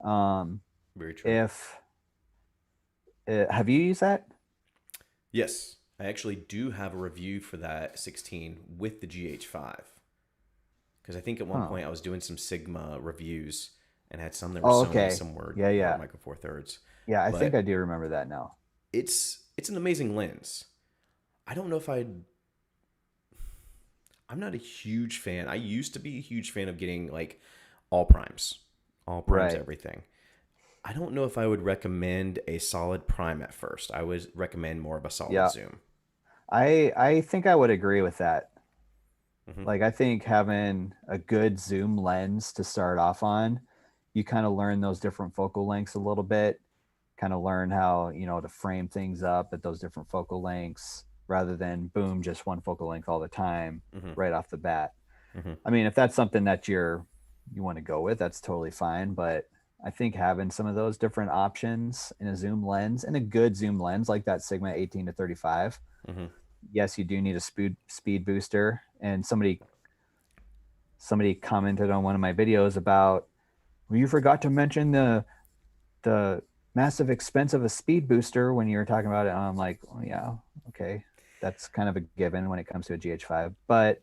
Speaker 2: Um,
Speaker 1: Very true.
Speaker 2: if have you used that?
Speaker 1: Yes, I actually do have a review for that 16 with the GH5. Because I think at one
Speaker 2: Huh.
Speaker 1: point I was doing some Sigma reviews and had some that were
Speaker 2: Oh,
Speaker 1: Sony,
Speaker 2: okay.
Speaker 1: some were
Speaker 2: Yeah, yeah.
Speaker 1: Micro Four Thirds.
Speaker 2: Yeah, I think I
Speaker 1: But
Speaker 2: do remember that now.
Speaker 1: it's an amazing lens. I don't know if I'm not a huge fan. I used to be a huge fan of getting like all primes
Speaker 2: Right.
Speaker 1: everything. I don't know if I would recommend a solid prime at first. I would recommend more of a solid
Speaker 2: Yeah.
Speaker 1: zoom.
Speaker 2: I think I would agree with that.
Speaker 1: Hmm.
Speaker 2: Like I think having a good zoom lens to start off on, you kind of learn those different focal lengths a little bit, kind of learn how, to frame things up at those different focal lengths rather than boom, just one focal length all the time
Speaker 1: Hmm.
Speaker 2: right off the bat.
Speaker 1: Hmm.
Speaker 2: I mean, if that's something that you want to go with, that's totally fine. But I think having some of those different options in a zoom lens and a good zoom lens like that Sigma 18 to 35,
Speaker 1: Hmm.
Speaker 2: yes, you do need a speed booster. And somebody commented on one of my videos about, well, you forgot to mention the massive expense of a speed booster when you were talking about it. And I'm like, oh, yeah, okay, that's kind of a given when it comes to a GH5. But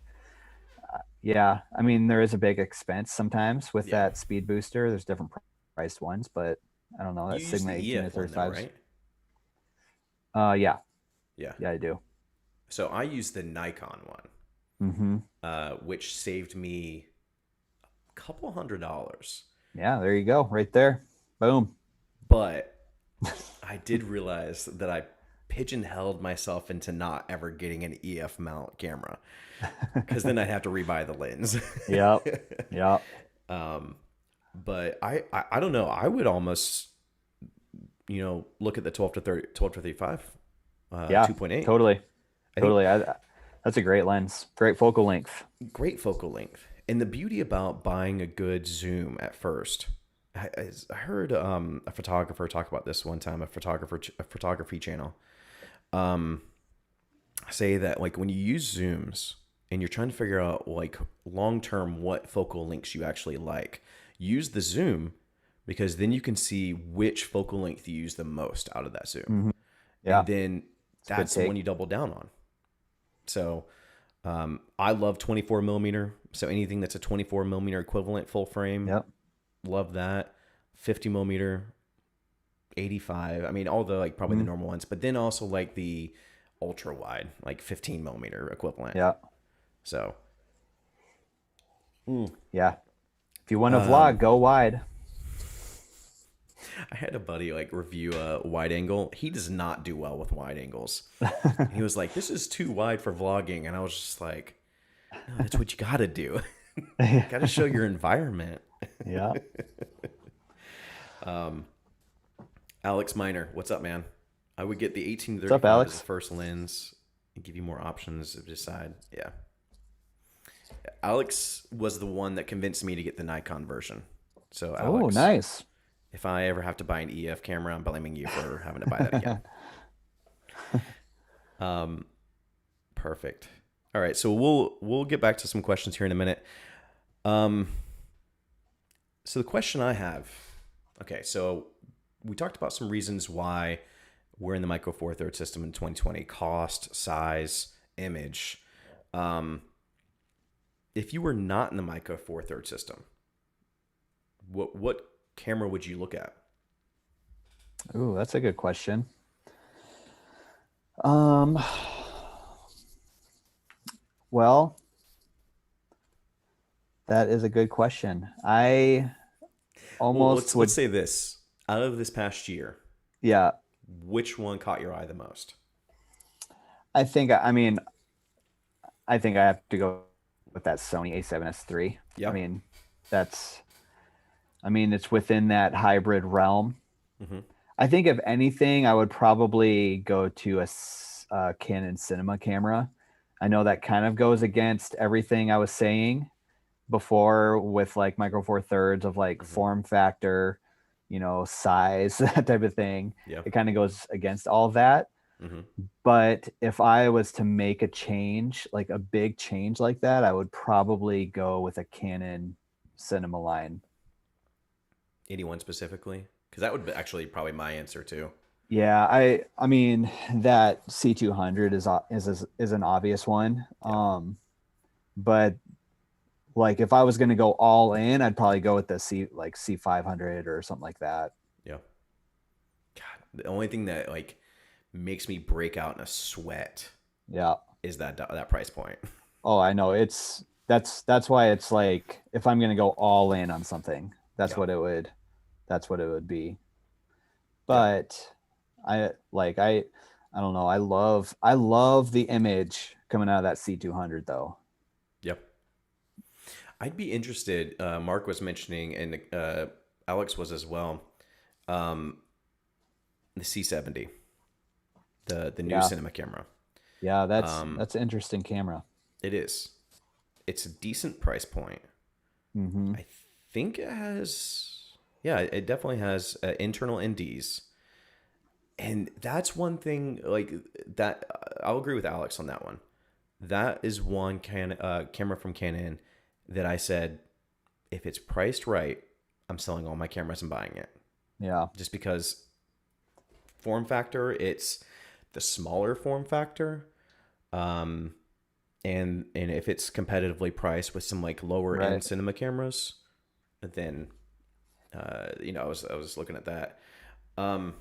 Speaker 2: yeah, I mean, there is a big expense sometimes with
Speaker 1: Yeah.
Speaker 2: that speed booster. There's different priced ones, but I don't know,
Speaker 1: You
Speaker 2: that
Speaker 1: use
Speaker 2: Sigma
Speaker 1: the
Speaker 2: 18 to
Speaker 1: EF one though,
Speaker 2: 35s.
Speaker 1: right?
Speaker 2: Yeah,
Speaker 1: Yeah.
Speaker 2: yeah, I do.
Speaker 1: So I use the Nikon one,
Speaker 2: Mm-hmm.
Speaker 1: which saved me a couple $100.
Speaker 2: Yeah, there you go, right there. Boom.
Speaker 1: But I did realize that I pigeonholed myself into not ever getting an EF mount camera, because then I'd have to rebuy the lens.
Speaker 2: Yep. Yep.
Speaker 1: um, but I don't know. I would almost look at the 12 to 35
Speaker 2: Yeah,
Speaker 1: 2.8.
Speaker 2: totally.
Speaker 1: I think
Speaker 2: Totally. That's a great lens. Great focal length.
Speaker 1: great focal length. And the beauty about buying a good zoom at first, I heard a photographer talk about this one time, a photography channel, um, say that like when you use zooms and you're trying to figure out like long term what focal lengths you actually like, use the zoom, because then you can see which focal length you use the most out of that zoom,
Speaker 2: Hmm.
Speaker 1: and
Speaker 2: Yeah,
Speaker 1: then
Speaker 2: it's a good
Speaker 1: that's the one
Speaker 2: take.
Speaker 1: you double down on. So I love 24 millimeter. So anything that's a 24 millimeter equivalent full frame,
Speaker 2: Yep.
Speaker 1: love that. 50 millimeter, 85. I mean, all the like probably the
Speaker 2: Mm,
Speaker 1: normal ones, but then also like the ultra wide, like 15 millimeter equivalent.
Speaker 2: yeah.
Speaker 1: So,
Speaker 2: Yeah. If you want to
Speaker 1: um,
Speaker 2: vlog, go wide.
Speaker 1: I had a buddy like review a wide angle. He does not do well with wide angles. And he was like, "This is too wide for vlogging," and I was just like, "No, that's what you got to do. Got to show your environment."
Speaker 2: Yeah.
Speaker 1: Alex Miner, what's up, man? I would get the
Speaker 2: What's up,
Speaker 1: 1835 as a
Speaker 2: Alex?
Speaker 1: first lens and give you more options to decide. Yeah. Alex was the one that convinced me to get the Nikon version. So,
Speaker 2: Oh,
Speaker 1: Alex,
Speaker 2: nice.
Speaker 1: if I ever have to buy an EF camera, I'm blaming you for having to buy that again. Um, Perfect. All right, so we'll get back to some questions here in a minute. Um, so the question I have, okay, so we talked about some reasons why we're in the Micro Four Thirds system in 2020: cost, size, image. Um, if you were not in the Micro Four Thirds system, what camera would you look at?
Speaker 2: Ooh, that's a good question. Um, well, that is a good question. I
Speaker 1: Well,
Speaker 2: almost
Speaker 1: let's
Speaker 2: would,
Speaker 1: say this: out of this past year,
Speaker 2: yeah,
Speaker 1: which one caught your eye the most?
Speaker 2: I mean, I think I have to go with that Sony A7S III. I
Speaker 1: Yeah.
Speaker 2: mean, that's, it's within that hybrid realm.
Speaker 1: Mm-hmm.
Speaker 2: I think if anything, I would probably go to a Canon cinema camera. I know that kind of goes against everything I was saying before with like Micro Four Thirds of like
Speaker 1: Mm-hmm.
Speaker 2: form factor, size, that type of thing.
Speaker 1: Yeah.
Speaker 2: It kind of goes against all that.
Speaker 1: Mm-hmm.
Speaker 2: But if I was to make a change, like a big change like that, I would probably go with a Canon cinema line.
Speaker 1: Anyone specifically? Because that would be actually probably my answer too.
Speaker 2: Yeah, I mean that C200 is an obvious one.
Speaker 1: Yeah.
Speaker 2: But like if I was going to go all in, I'd probably go with the C500 or something like that.
Speaker 1: Yeah. God, the only thing that like makes me break out in a sweat
Speaker 2: Yeah.
Speaker 1: is that price point.
Speaker 2: Oh, I know. That's why it's like if I'm going to go all in on something,
Speaker 1: Yeah.
Speaker 2: that's what it would be.
Speaker 1: Yep.
Speaker 2: But I don't know. I love the image coming out of that C200 though.
Speaker 1: Yep. I'd be interested. Mark was mentioning, and Alex was as well. Um, the C70, the new
Speaker 2: Yeah.
Speaker 1: cinema camera.
Speaker 2: Yeah,
Speaker 1: Um,
Speaker 2: that's an interesting camera.
Speaker 1: it is. It's a decent price point.
Speaker 2: Mhm.
Speaker 1: I think it has. Yeah, it definitely has internal NDs, and that's one thing. Like that, I'll agree with Alex on that one. That is one camera from Canon that I said, if it's priced right, I'm selling all my cameras and buying it.
Speaker 2: Yeah.
Speaker 1: Just because form factor, it's the smaller form factor. Um, and if it's competitively priced with some like lower
Speaker 2: Right.
Speaker 1: end cinema cameras, then I was looking at that. Um,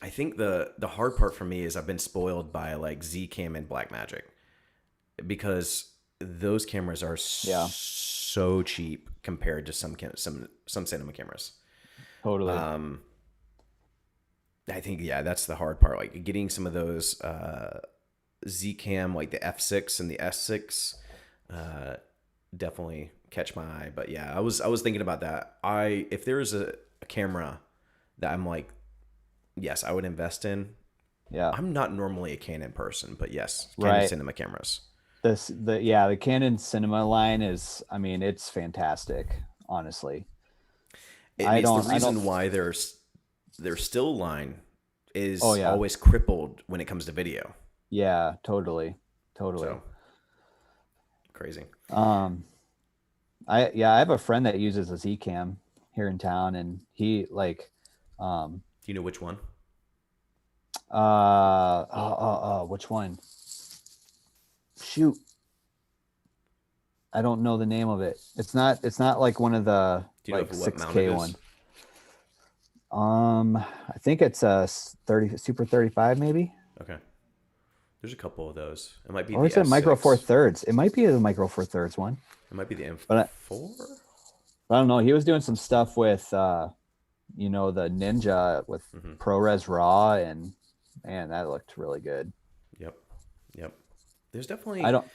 Speaker 1: I think the hard part for me is I've been spoiled by like Zcam and Blackmagic because those cameras are
Speaker 2: Yeah.
Speaker 1: so cheap compared to some cinema cameras.
Speaker 2: Totally.
Speaker 1: Um, I think yeah, that's the hard part. Like getting some of those Zcam, like the F6 and the S6, uh, definitely catch my eye. But yeah, I was thinking about that. If there's a camera that I'm like, yes, I would invest in.
Speaker 2: Yeah.
Speaker 1: I'm not normally a Canon person, but yes, Canon
Speaker 2: Right.
Speaker 1: cinema cameras.
Speaker 2: The Canon cinema line is, it's fantastic, honestly.
Speaker 1: And
Speaker 2: I
Speaker 1: it's the
Speaker 2: don't
Speaker 1: reason why their still line
Speaker 2: Oh
Speaker 1: is
Speaker 2: yeah.
Speaker 1: always crippled when it comes to video.
Speaker 2: Yeah, totally. Totally.
Speaker 1: So crazy.
Speaker 2: Um I have a friend that uses a Zcam here in town, and he like um
Speaker 1: Do you know which one?
Speaker 2: which one? Shoot, I don't know the name of it. It's not like one of the
Speaker 1: Do you know
Speaker 2: like
Speaker 1: what mount it
Speaker 2: 6K one.
Speaker 1: is?
Speaker 2: I think it's a 30 Super 35 maybe.
Speaker 1: Okay. There's a couple of those. It might be
Speaker 2: Or
Speaker 1: the
Speaker 2: is it Micro Four
Speaker 1: S6.
Speaker 2: Thirds? It might be the Micro Four Thirds one.
Speaker 1: It might be the
Speaker 2: But
Speaker 1: M4.
Speaker 2: I don't know. He was doing some stuff with the Ninja with
Speaker 1: Mm-hmm.
Speaker 2: ProRes RAW, and man, that looked really good.
Speaker 1: Yep. Yep. There's
Speaker 2: I
Speaker 1: definitely.
Speaker 2: don't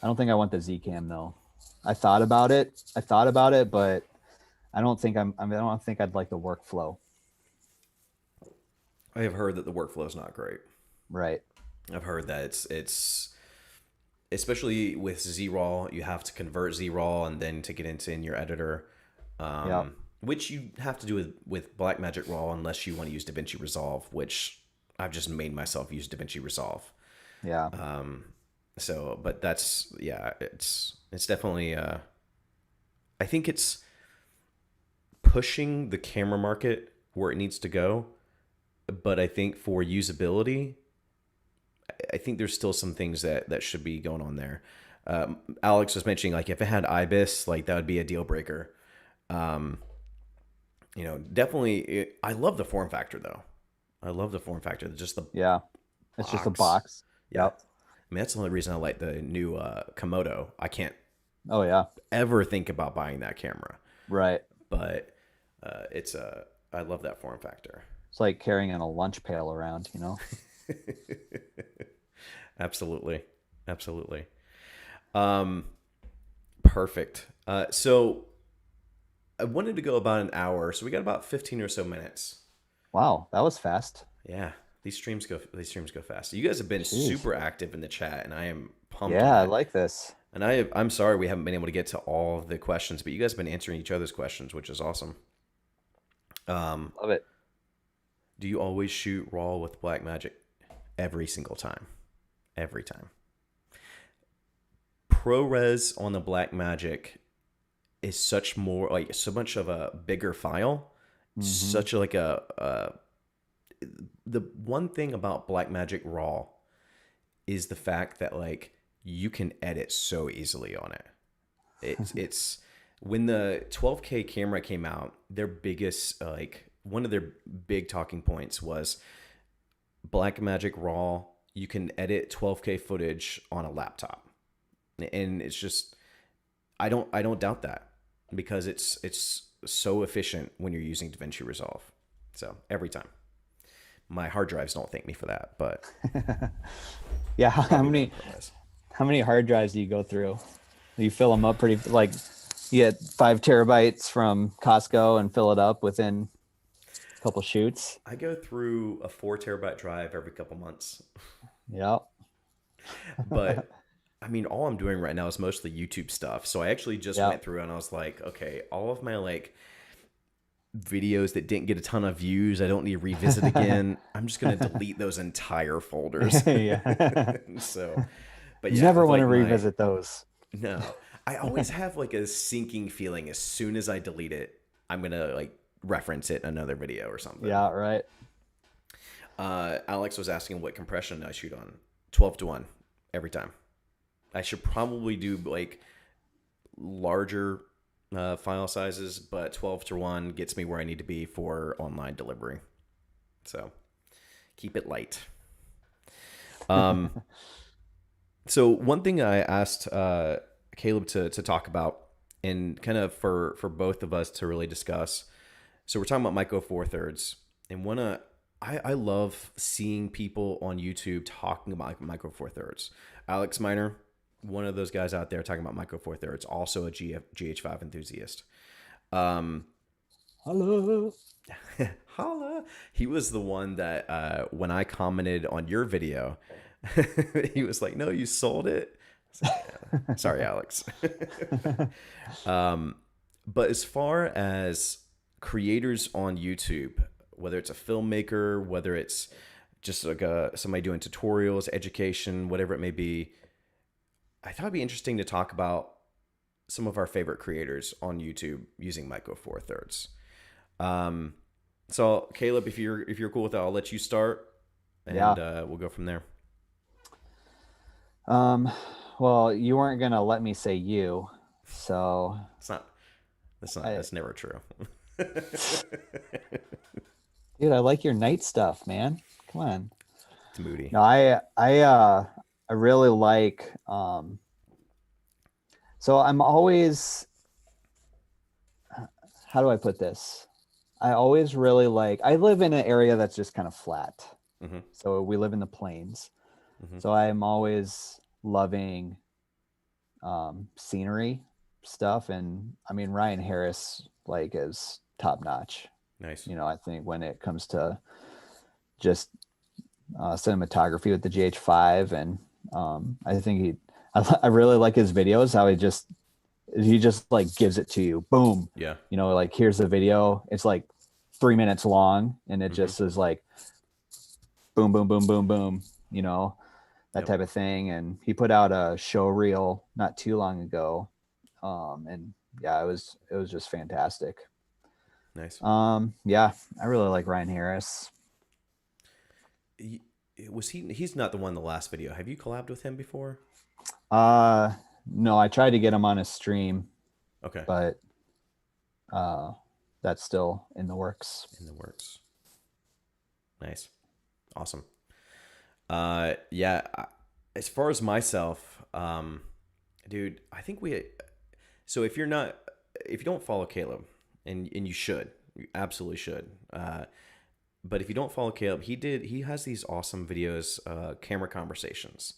Speaker 2: I don't think I want the Zcam though. I thought about it, but I don't think I'd like the workflow.
Speaker 1: I have heard that the workflow is not great.
Speaker 2: Right.
Speaker 1: I've heard that it's especially with Z-Raw, you have to convert Z-Raw and then take it into in your editor,
Speaker 2: Yeah.
Speaker 1: which you have to do with Blackmagic Raw unless you want to use DaVinci Resolve, which I've just made myself use DaVinci Resolve.
Speaker 2: Yeah.
Speaker 1: So, but that's yeah, it's definitely. I think it's pushing the camera market where it needs to go, but I think for usability, I think there's still some things that should be going on there. Alex was mentioning like if it had IBIS, like that would be a deal breaker. Um, Definitely. I love the form factor though. I love the form factor. Just the
Speaker 2: Yeah. It's just a
Speaker 1: box.
Speaker 2: box.
Speaker 1: Yeah.
Speaker 2: Yep.
Speaker 1: I mean, that's the only reason I like the new Komodo. I can't
Speaker 2: Oh yeah.
Speaker 1: ever think about buying that camera,
Speaker 2: Right.
Speaker 1: but it's I love that form factor.
Speaker 2: It's like carrying a lunch pail around, you know?
Speaker 1: Absolutely, absolutely. Um, Perfect. So I wanted to go about an hour, so we got about 15 or so minutes.
Speaker 2: Wow, that was fast.
Speaker 1: Yeah, these streams go fast. You guys have been
Speaker 2: Jeez.
Speaker 1: super active in the chat, and I am pumped on
Speaker 2: Yeah, I
Speaker 1: that.
Speaker 2: like this.
Speaker 1: And I'm sorry we haven't been able to get to all of the questions, but you guys have been answering each other's questions, which is awesome. Um,
Speaker 2: Love it.
Speaker 1: do you always shoot raw with Blackmagic? Every single time. Every time. ProRes on the Blackmagic is such more like so much of a bigger file.
Speaker 2: Mm-hmm.
Speaker 1: Such like the one thing about Blackmagic Raw is the fact that like you can edit so easily on it. It's when the 12K camera came out, their biggest like one of their big talking points was Blackmagic Raw. You can edit 12K footage on a laptop, and it's just I don't doubt that because it's so efficient when you're using DaVinci Resolve. So every time, my hard drives don't thank me for that, but
Speaker 2: Yeah,
Speaker 1: probably better ProRes.
Speaker 2: how many hard drives do you go through? You fill them up pretty like you get 5 terabytes from Costco and fill it up within a couple shoots.
Speaker 1: I go through a 4 terabyte drive every couple months,
Speaker 2: Yep.
Speaker 1: but I mean, all I'm doing right now is mostly YouTube stuff. So I actually just went
Speaker 2: Yep.
Speaker 1: through and I was like, okay, all of my like videos that didn't get a ton of views, I don't need to revisit again. I'm just gonna delete those entire folders.
Speaker 2: Yeah.
Speaker 1: So, but yeah,
Speaker 2: Never
Speaker 1: with
Speaker 2: want to
Speaker 1: like my
Speaker 2: revisit those.
Speaker 1: no, I always have like a sinking feeling as soon as I delete it, I'm gonna like reference it in another video or something.
Speaker 2: Yeah, right.
Speaker 1: Alex was asking what compression I shoot on. 12:1 every time. I should probably do like larger file sizes, but 12:1 gets me where I need to be for online delivery. So keep it light. Um, so one thing I asked Caleb to talk about, and kind of for both of us to really discuss. So we're talking about Micro Four Thirds, and I love seeing people on YouTube talking about Micro Four Thirds. Alex Miner, one of those guys out there talking about Micro Four Thirds, also a GH5 enthusiast. Um,
Speaker 2: Hello.
Speaker 1: Holla! He was the one that when I commented on your video, he was like, "No, you sold it." I was like, yeah. Sorry, Alex. But as far as creators on YouTube, whether it's a filmmaker, whether it's just like somebody doing tutorials, education, whatever it may be, I thought it'd be interesting to talk about some of our favorite creators on YouTube using Micro Four Thirds. So Caleb, if you're cool with that, I'll let you start, and
Speaker 2: Yeah.
Speaker 1: we'll go from there.
Speaker 2: Um, well, you weren't gonna let me say you, so
Speaker 1: It's not. That's not.
Speaker 2: I,
Speaker 1: That's never true.
Speaker 2: dude, I like your night stuff, man. Come on.
Speaker 1: It's moody.
Speaker 2: No, I really like so I'm always how do I put this? I always really like I live in an area that's just kind of flat.
Speaker 1: Mm-hmm.
Speaker 2: So we live in the plains.
Speaker 1: Mm-hmm.
Speaker 2: So I'm always loving scenery stuff, and I mean Ryan Harris like is top notch.
Speaker 1: Nice.
Speaker 2: You know, I think when it comes to just cinematography with the GH5, and I think I really like his videos. How he just like gives it to you, boom.
Speaker 1: Yeah.
Speaker 2: You know, like here's the video. It's like 3 minutes long, and it just is like boom, boom, boom, boom, boom, that
Speaker 1: Yep.
Speaker 2: type of thing. And he put out a show reel not too long ago. And yeah, it was just fantastic.
Speaker 1: Nice.
Speaker 2: Yeah, I really like Ryan Harris.
Speaker 1: He, he's not the one in the last video. Have you collabed with him before?
Speaker 2: Uh, no, I tried to get him on a stream,
Speaker 1: Okay.
Speaker 2: but uh, that's still in the works.
Speaker 1: In the works. Nice. Awesome. Yeah. As far as myself, dude, I think so if you don't follow Caleb, and you should, you absolutely should. But if you don't follow Caleb, he has these awesome videos, camera conversations.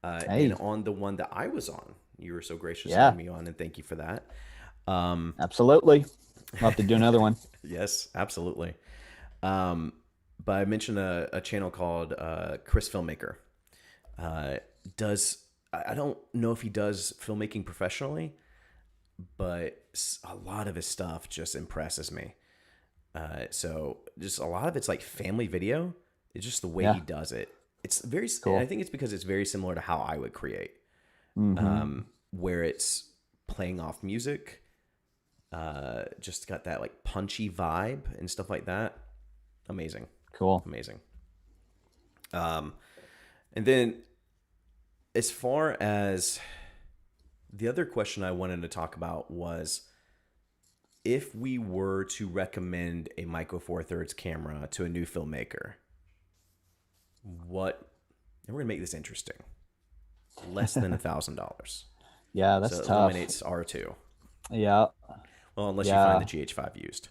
Speaker 1: And
Speaker 2: Hey,
Speaker 1: on the one that I was on, you were so gracious to
Speaker 2: yeah,
Speaker 1: have me on, and thank you for that. Um,
Speaker 2: absolutely. I'll have to do another one.
Speaker 1: yes, absolutely. Um, but I mentioned a channel called Chris Filmmaker. Uh, does I don't know if he does filmmaking professionally, but a lot of his stuff just impresses me. So just a lot of it's like family video. It's just the way he
Speaker 2: Yeah,
Speaker 1: does it. It's very. I
Speaker 2: cool.
Speaker 1: think it's because it's very similar to how I would create,
Speaker 2: Mm-hmm.
Speaker 1: where it's playing off music. Just got that like punchy vibe and stuff like that. Amazing,
Speaker 2: Cool.
Speaker 1: amazing. Um, and then as far as the other question I wanted to talk about was if we were to recommend a Micro Four Thirds camera to a new filmmaker, what? And we're gonna make this interesting. Less than $1,000,
Speaker 2: Yeah,
Speaker 1: so
Speaker 2: that's
Speaker 1: it
Speaker 2: tough.
Speaker 1: eliminates R2.
Speaker 2: Yeah,
Speaker 1: Well, unless you find
Speaker 2: yeah,
Speaker 1: the GH5 used.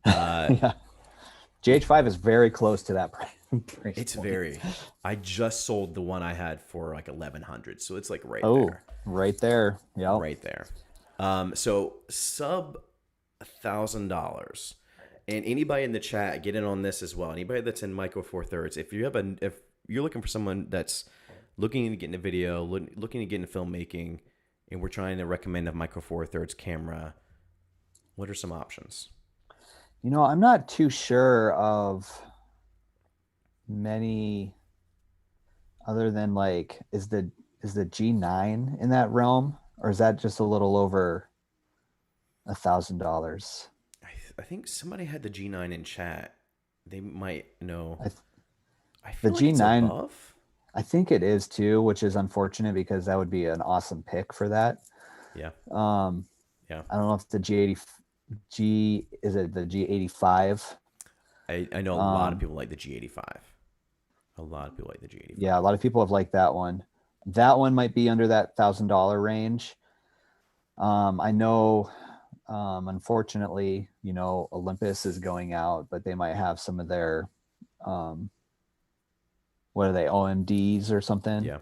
Speaker 1: Uh,
Speaker 2: yeah. GH5 is very close to that price
Speaker 1: it's
Speaker 2: point.
Speaker 1: very. I just sold the one I had for like 1,100, so it's like right
Speaker 2: Oh,
Speaker 1: there,
Speaker 2: right there. Yep.
Speaker 1: right there. So sub $1,000. And anybody in the chat, get in on this as well. Anybody that's in Micro Four Thirds, if you're looking for someone that's looking into getting a video, looking to get into filmmaking, and we're trying to recommend a Micro Four Thirds camera, what are some options?
Speaker 2: I'm not too sure of many other than like is the G9 in that realm, or is that just a little over $1,000?
Speaker 1: I think somebody had the G9 in chat. They might know.
Speaker 2: I th-
Speaker 1: I
Speaker 2: the
Speaker 1: feel like it's
Speaker 2: G9,
Speaker 1: above.
Speaker 2: I think it is too, which is unfortunate because that would be an awesome pick for that.
Speaker 1: Yeah,
Speaker 2: Um,
Speaker 1: yeah.
Speaker 2: I don't know if the G is it the G85?
Speaker 1: I know a lot of
Speaker 2: Um,
Speaker 1: people like the G85. A lot of people like the
Speaker 2: yeah, a
Speaker 1: G85.
Speaker 2: lot of people have liked that one. That one might be under that $1,000 range. I know, unfortunately, Olympus is going out, but they might have some of their, um, what are they, OMDs or something?
Speaker 1: Yeah,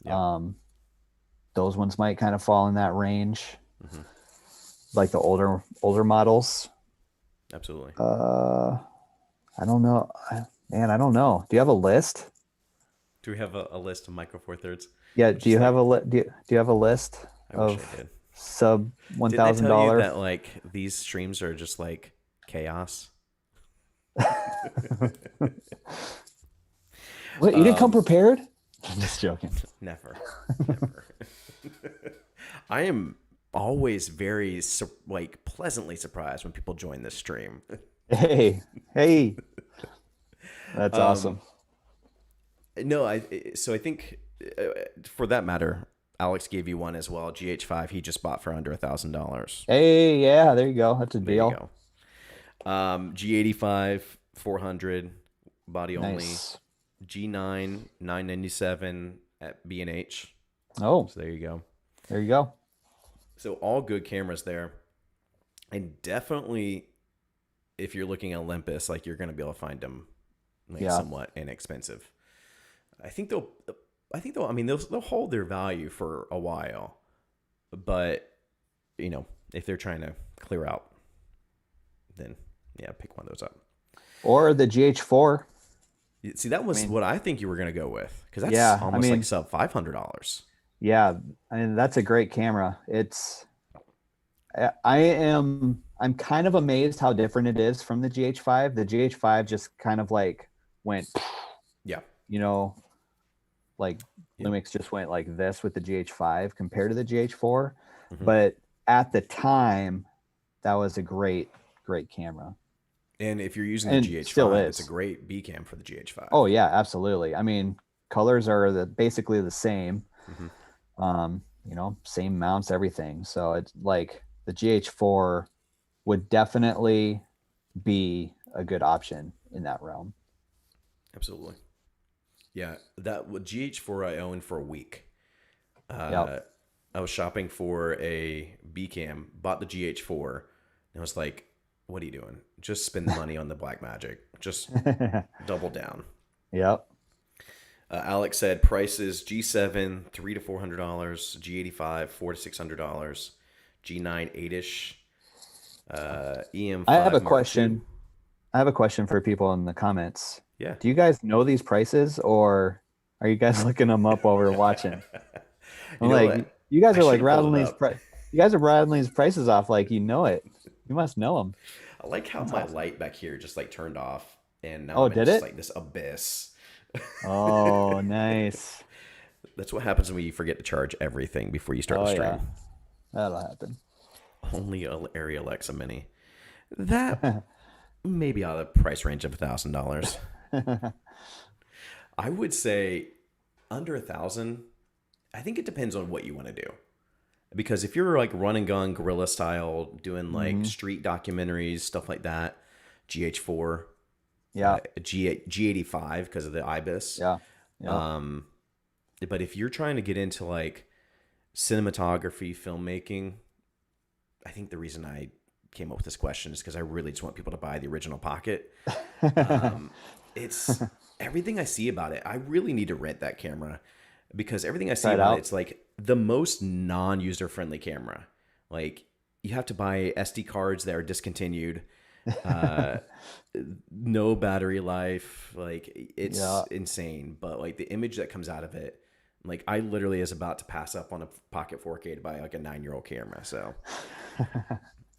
Speaker 1: yeah.
Speaker 2: Um, those ones might kind of fall in that range,
Speaker 1: Hmm.
Speaker 2: like the older models.
Speaker 1: Absolutely.
Speaker 2: Uh, I don't know, man. I don't know. Do you have a list?
Speaker 1: Do we have a list of Micro Four Thirds?
Speaker 2: Yeah.
Speaker 1: Which
Speaker 2: Do
Speaker 1: is
Speaker 2: you have
Speaker 1: like,
Speaker 2: do you have a list
Speaker 1: I wish I
Speaker 2: of
Speaker 1: did.
Speaker 2: sub one
Speaker 1: Didn't I
Speaker 2: thousand
Speaker 1: tell you
Speaker 2: dollar?
Speaker 1: that like these streams are just like chaos?
Speaker 2: What, you didn't come
Speaker 1: um,
Speaker 2: prepared? I'm just joking.
Speaker 1: never, never. I am always very like pleasantly surprised when people join this stream.
Speaker 2: Hey, hey, that's
Speaker 1: Um,
Speaker 2: awesome.
Speaker 1: no, I think for that matter, Alex gave you one as well. GH5 he just bought for under $1,000.
Speaker 2: Hey, yeah, there you go. That's a
Speaker 1: There you
Speaker 2: deal.
Speaker 1: go. G85 400 body only.
Speaker 2: Nice.
Speaker 1: G9 997 at B&H.
Speaker 2: Oh,
Speaker 1: So there you go.
Speaker 2: there you go.
Speaker 1: So all good cameras there, and definitely if you're looking at Olympus, like you're gonna be able to find them like
Speaker 2: Yeah,
Speaker 1: somewhat inexpensive. I think they'll. I mean, they'll hold their value for a while, but if they're trying to clear out, then yeah, pick one of those up.
Speaker 2: or the GH4.
Speaker 1: See, that
Speaker 2: I
Speaker 1: was
Speaker 2: mean,
Speaker 1: what I think you were gonna go with because that's
Speaker 2: yeah, I
Speaker 1: almost like
Speaker 2: mean,
Speaker 1: sub $500.
Speaker 2: yeah, I mean that's a great camera. I'm kind of amazed how different it is from the GH5. The GH5 just kind of like went,
Speaker 1: Yeah.
Speaker 2: you know, like
Speaker 1: Yep.
Speaker 2: Lumix just went like this with the GH5 compared to the GH4.
Speaker 1: Hmm.
Speaker 2: But at the time, that was a great camera.
Speaker 1: And if you're using the
Speaker 2: And still
Speaker 1: GH5, it's a
Speaker 2: is.
Speaker 1: great B cam for the GH5.
Speaker 2: Oh yeah, absolutely. I mean, colors are basically the same.
Speaker 1: Hmm.
Speaker 2: Same mounts, everything. So it's like the GH4 would definitely be a good option in that realm.
Speaker 1: Absolutely. Yeah, that GH4 I owned for a week.
Speaker 2: Yep.
Speaker 1: Uh, I was shopping for a B cam, bought the GH4, and I was like, "What are you doing? Just spend the money on the Black Magic. Just double down."
Speaker 2: Yep.
Speaker 1: Alex said prices G7 $300 to $400, G85 $400 to $600, G9 8ish,
Speaker 2: I have a
Speaker 1: EM5 Mark II.
Speaker 2: question. I have a question for people in the comments.
Speaker 1: Yeah.
Speaker 2: Do you guys know these prices, or are you guys looking them up while we're watching?
Speaker 1: You
Speaker 2: I'm
Speaker 1: know
Speaker 2: like,
Speaker 1: what?
Speaker 2: you guys
Speaker 1: I
Speaker 2: are
Speaker 1: should
Speaker 2: like
Speaker 1: have pulled
Speaker 2: rattling
Speaker 1: it
Speaker 2: these
Speaker 1: up.
Speaker 2: pri- you guys are rattling these prices off like you know it. You must know them.
Speaker 1: I like how
Speaker 2: That's
Speaker 1: my
Speaker 2: awesome.
Speaker 1: light back here just like turned off, and now
Speaker 2: Oh,
Speaker 1: I'm in
Speaker 2: did
Speaker 1: just
Speaker 2: it?
Speaker 1: like this abyss.
Speaker 2: Oh, nice.
Speaker 1: That's what happens when you forget to charge everything before you start the
Speaker 2: Oh
Speaker 1: stream.
Speaker 2: yeah, that'll happen.
Speaker 1: Only a Arri Alexa Mini. That maybe out of the price range of $1,000. I would say under 1,000. I think it depends on what you want to do. Because if you're like run and gun guerrilla style, doing like
Speaker 2: Hmm.
Speaker 1: street documentaries, stuff like that, GH4,
Speaker 2: Yeah,
Speaker 1: G85 because of the IBIS.
Speaker 2: yeah, yeah.
Speaker 1: Um, but if you're trying to get into like cinematography, filmmaking, I think the reason I came up with this question is because I really just want people to buy the original Pocket. Um, it's everything I see about it. I really need to rent that camera because everything I see
Speaker 2: Try it
Speaker 1: about it,
Speaker 2: out.
Speaker 1: it's like the most non-user friendly camera. Like you have to buy SD cards that are discontinued. Uh, no battery life. Like it's
Speaker 2: Yeah.
Speaker 1: insane. But like the image that comes out of it, like I literally is about to pass up on a Pocket 4K to buy like a 9-year-old camera. So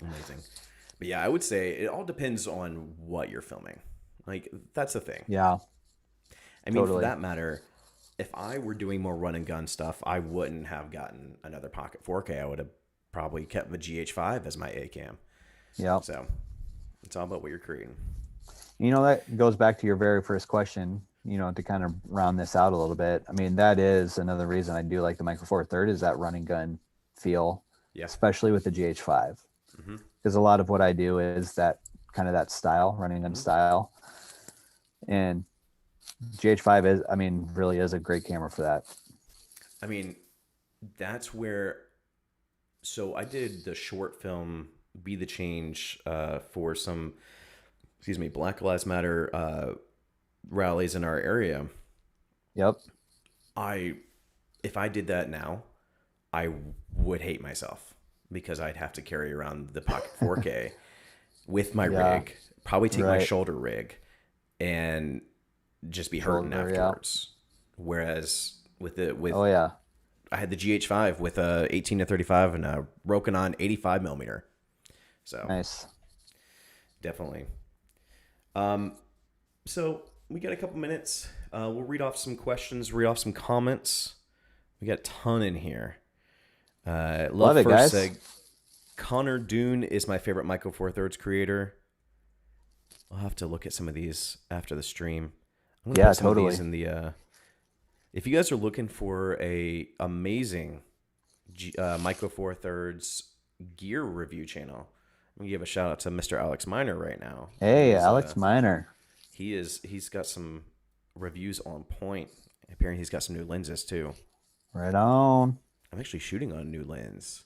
Speaker 1: amazing. But yeah, I would say it all depends on what you're filming. Like that's the thing.
Speaker 2: Yeah,
Speaker 1: I mean, for
Speaker 2: totally.
Speaker 1: that matter, if I were doing more run and gun stuff, I wouldn't have gotten another Pocket 4K. I would have probably kept the GH5 as my A cam.
Speaker 2: Yeah.
Speaker 1: So it's all about what you're creating.
Speaker 2: That goes back to your very first question, to kind of round this out a little bit. I mean, that is another reason I do like the Micro Four Third is that running gun feel,
Speaker 1: Yeah.
Speaker 2: especially with the GH5.
Speaker 1: Hmm.
Speaker 2: Because a lot of what I do is that kind of that style, running gun
Speaker 1: Hmm.
Speaker 2: style. And GH5 is, I mean, really is a great camera for that.
Speaker 1: I mean, that's where. So I did the short film "Be the Change" for some, excuse me, Black Lives Matter rallies in our area.
Speaker 2: Yep.
Speaker 1: I, if I did that now, I would hate myself because I'd have to carry around the Pocket 4K with my
Speaker 2: Yeah.
Speaker 1: rig, probably take my
Speaker 2: Right.
Speaker 1: shoulder rig, and just be hurting
Speaker 2: Shoulder. Yeah.
Speaker 1: afterwards. Whereas with
Speaker 2: Oh, yeah.
Speaker 1: I had the GH5 with a 18 to 35 and a Rokinon 85 millimeter. So
Speaker 2: Nice.
Speaker 1: definitely. Um, so we got a couple minutes. We'll read off some questions, read off some comments. We got a ton in here. Love
Speaker 2: Love it,
Speaker 1: first
Speaker 2: guys.
Speaker 1: Connor Dune is my favorite Micro Four Thirds creator. I'll have to look at some of these after the stream. I'm gonna
Speaker 2: Yeah,
Speaker 1: put some of these
Speaker 2: totally.
Speaker 1: in the. If you guys are looking for a amazing Micro Four Thirds gear review channel, I'm gonna give a shout out to Mr. Alex Miner right now.
Speaker 2: Hey, Alex Miner.
Speaker 1: He's got some reviews on point. Apparently, he's got some new lenses too.
Speaker 2: Right on.
Speaker 1: I'm actually shooting on a new lens.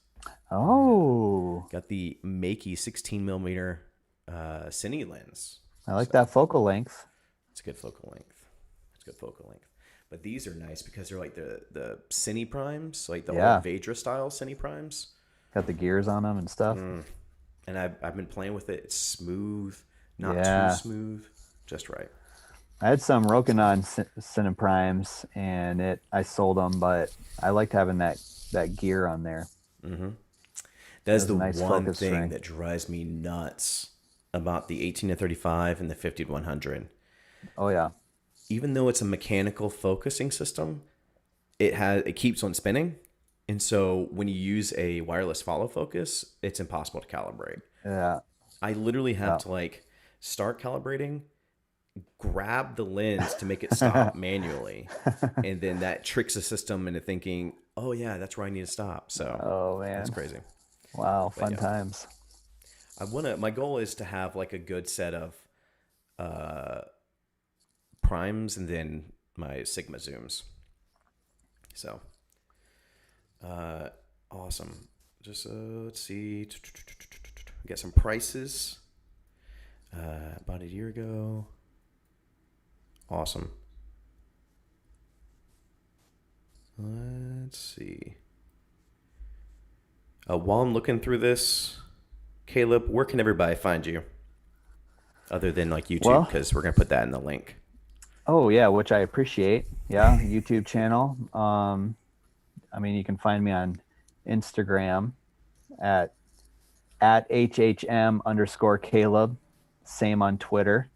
Speaker 2: Oh,
Speaker 1: Got the Makey 16 millimeter cine lens.
Speaker 2: I like
Speaker 1: So
Speaker 2: that focal length.
Speaker 1: it's good focal length. It's good focal length. But these are nice because they're like the cine primes, like the
Speaker 2: Yeah.
Speaker 1: old Vedra style cine primes.
Speaker 2: Got the gears on them and stuff.
Speaker 1: And I've been playing with it. It's smooth, not too
Speaker 2: Yeah.
Speaker 1: smooth, just right.
Speaker 2: I had some Rokinon Cineprimes and I sold them, but I liked having that gear on there.
Speaker 1: That
Speaker 2: It
Speaker 1: is
Speaker 2: was
Speaker 1: the
Speaker 2: a nice
Speaker 1: one
Speaker 2: focus
Speaker 1: thing
Speaker 2: strength.
Speaker 1: that drives me nuts about the 18 to 35 and the 50 to 100.
Speaker 2: Oh yeah.
Speaker 1: even though it's a mechanical focusing system, it keeps on spinning. And so when you use a wireless follow focus, it's impossible to calibrate.
Speaker 2: Yeah.
Speaker 1: I literally have
Speaker 2: Yeah.
Speaker 1: to like start calibrating, grab the lens to make it stop manually, and then that tricks the system into thinking, "Oh yeah, that's where I need to stop." So
Speaker 2: Oh
Speaker 1: that's
Speaker 2: man.
Speaker 1: crazy.
Speaker 2: Wow.
Speaker 1: But
Speaker 2: Fun
Speaker 1: yeah,
Speaker 2: times.
Speaker 1: I wanna. My goal is to have like a good set of uh, primes and then my Sigma zooms. So uh, awesome. Just let's see. Get some prices. About a year ago. Awesome. Let's see. While I'm looking through this, Caleb, where can everybody find you other than like YouTube?
Speaker 2: Well,
Speaker 1: Because we're gonna put that in the link.
Speaker 2: oh yeah, which I appreciate. Yeah, YouTube channel. I mean, you can find me on Instagram at HHM_Caleb. Same on Twitter.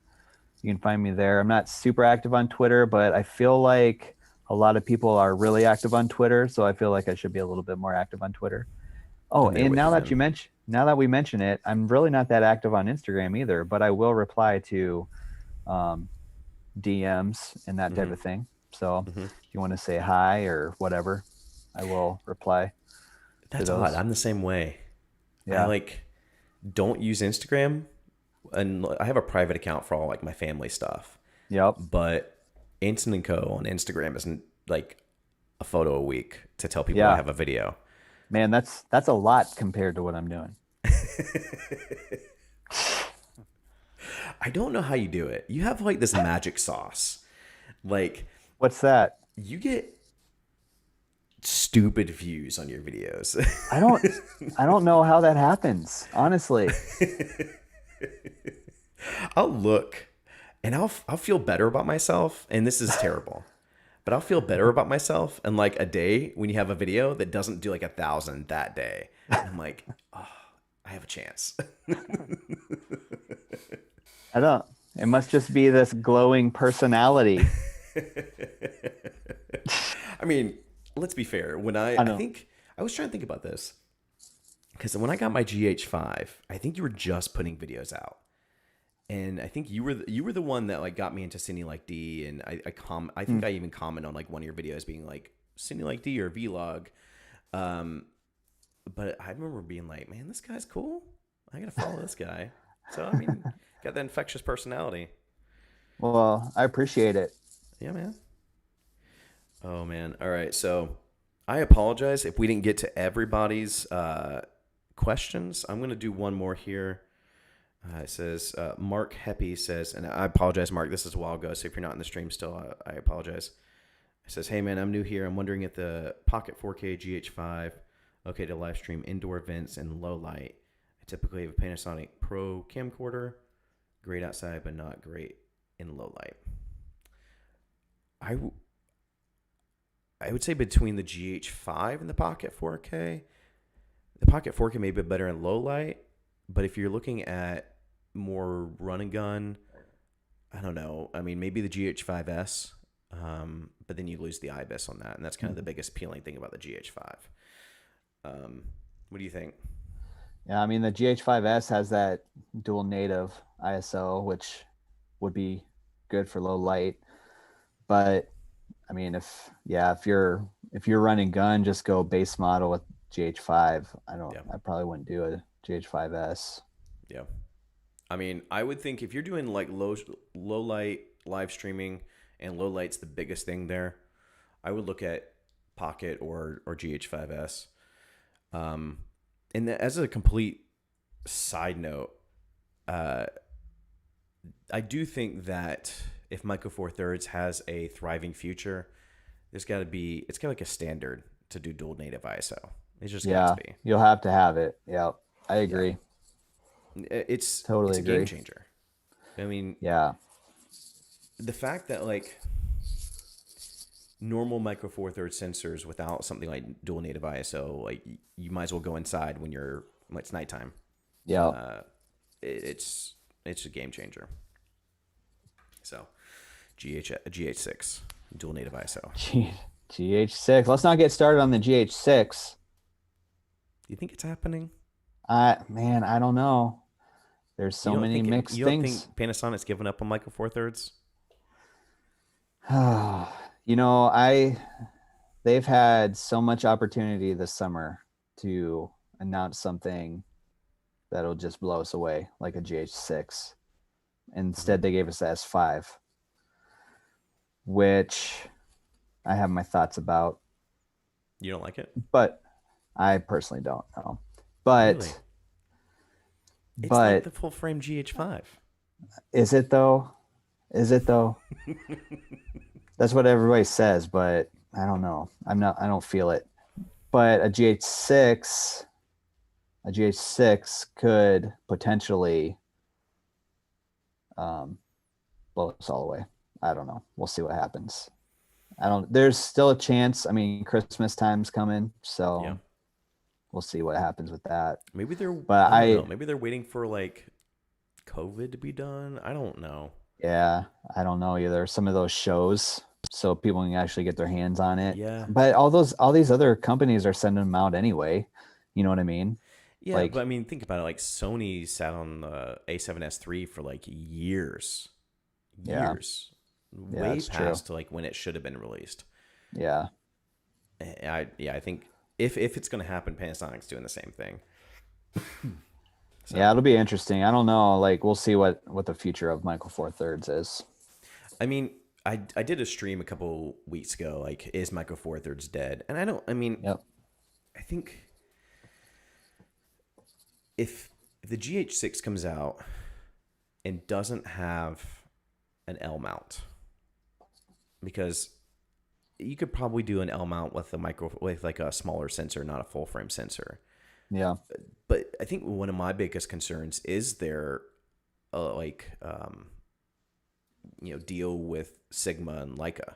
Speaker 2: You can find me there. I'm not super active on Twitter, but I feel like a lot of people are really active on Twitter, so I feel like I should be a little bit more active on Twitter. Oh,
Speaker 1: I'm there
Speaker 2: and
Speaker 1: with you, man.
Speaker 2: now that we mention it, I'm really not that active on Instagram either, but I will reply to um, DMs and that type
Speaker 1: Mm-hmm.
Speaker 2: of thing. So
Speaker 1: Mm-hmm.
Speaker 2: if you want to say hi or whatever, I will reply to
Speaker 1: That's odd.
Speaker 2: those.
Speaker 1: I'm the same way. I
Speaker 2: Yeah.
Speaker 1: like don't use Instagram, and I have a private account for all like my family stuff.
Speaker 2: Yep.
Speaker 1: But Instant and Co on Instagram isn't like a photo a week to tell people I
Speaker 2: Yeah.
Speaker 1: have a video.
Speaker 2: Man, that's a lot compared to what I'm doing.
Speaker 1: I don't know how you do it. You have like this magic sauce. Like
Speaker 2: What's that?
Speaker 1: you get stupid views on your videos.
Speaker 2: I don't I don't know how that happens, honestly.
Speaker 1: I'll look and I'll feel better about myself, and this is terrible. But I'll feel better about myself in like a day when you have a video that doesn't do like 1,000 that day. And I'm like, oh, I have a chance.
Speaker 2: I don't. It must just be this glowing personality.
Speaker 1: I mean, let's be fair. When
Speaker 2: I
Speaker 1: I
Speaker 2: know.
Speaker 1: think I was trying to think about this because when I got my GH5, I think you were just putting videos out, and I think you were the one that like got me into Cine Like D, and I think I even comment on like one of your videos being like Cine Like D or Vlog, um, but I remember being like, man, this guy's cool. I gotta follow this guy. So I mean, got that infectious personality.
Speaker 2: Well, I appreciate it.
Speaker 1: Yeah, man. Oh man. All right. So I apologize if we didn't get to everybody's questions. I'm gonna do one more here. It says Mark Heppy says, and I apologize, Mark. This is a while ago, so if you're not in the stream still, I apologize. It says, "Hey man, I'm new here. I'm wondering if the Pocket 4K GH5 okay to live stream indoor events in low light. I typically have a Panasonic Pro camcorder, great outside but not great in low light. I I would say between the GH5 and the Pocket 4K, the Pocket 4K may be better in low light, but if you're looking at more run and gun, I don't know. I mean, maybe the GH5S, but then you lose the IBIS on that, and that's kind of the biggest appealing thing about the GH5. What do you think?
Speaker 2: Yeah, I mean the GH5S has that dual native ISO, which would be good for low light. But I mean, if you're running gun, just go base model with GH5.
Speaker 1: Yeah,
Speaker 2: I probably wouldn't do a GH5S.
Speaker 1: yeah. I mean, I would think if you're doing like low light live streaming, and low light's the biggest thing there, I would look at Pocket or GH5S. And as a complete side note, uh, I do think that if Micro Four Thirds has a thriving future, it's got to like a standard to do dual native ISO. It's just got to
Speaker 2: Yeah,
Speaker 1: be.
Speaker 2: you'll have to have it. Yeah, I
Speaker 1: Yeah,
Speaker 2: agree.
Speaker 1: it's
Speaker 2: Totally
Speaker 1: a game
Speaker 2: agree.
Speaker 1: changer. I mean,
Speaker 2: Yeah.
Speaker 1: the fact that like normal Micro Four Thirds sensors without something like dual native ISO, like you might as well go inside when it's nighttime.
Speaker 2: Yeah.
Speaker 1: Uh, it's a game changer. So GH6 dual native ISO.
Speaker 2: GH6. Let's not get started on the GH6.
Speaker 1: Do you think it's happening?
Speaker 2: Man, I don't know. There's so many mixed
Speaker 1: you don't
Speaker 2: things.
Speaker 1: think Panasonic's given up on Micro Four Thirds?
Speaker 2: You know, they've had so much opportunity this summer to announce something that'll just blow us away, like a GH6. Instead, they gave us the S5, which I have my thoughts about,
Speaker 1: You don't like it?
Speaker 2: but I personally don't know.
Speaker 1: Really?
Speaker 2: But
Speaker 1: It's like
Speaker 2: but
Speaker 1: the full frame GH5.
Speaker 2: is it though? Is it though? That's what everybody says, but I don't know. I don't feel it. But a GH6 could potentially blow us all away. I don't know. We'll see what happens. There's still a chance. I mean, Christmas time's coming, so
Speaker 1: Yeah.
Speaker 2: we'll see what happens with that.
Speaker 1: Maybe they're,
Speaker 2: But
Speaker 1: I don't know. Maybe they're waiting for like COVID to be done. I don't know.
Speaker 2: yeah, I don't know either. Some of those shows, so people can actually get their hands on it.
Speaker 1: Yeah.
Speaker 2: But all these other companies are sending them out anyway. You know what I mean?
Speaker 1: Yeah, but
Speaker 2: Like,
Speaker 1: I mean, think about it. Like Sony sat on the A7S III for like years,
Speaker 2: yeah, yeah,
Speaker 1: way
Speaker 2: it's true.
Speaker 1: past like when it should have been released.
Speaker 2: Yeah,
Speaker 1: I think if it's gonna happen, Panasonic's doing the same thing. So
Speaker 2: yeah, it'll be interesting. I don't know. Like, we'll see what the future of Michael Four Thirds is.
Speaker 1: I mean, I did a stream a couple weeks ago. Like, is Micro Four Thirds dead? And I don't. I mean,
Speaker 2: Yep.
Speaker 1: I think if the GH6 comes out and doesn't have an L mount, because you could probably do an L mount with with like a smaller sensor, not a full frame sensor.
Speaker 2: Yeah.
Speaker 1: But I think one of my biggest concerns is their deal with Sigma and Leica.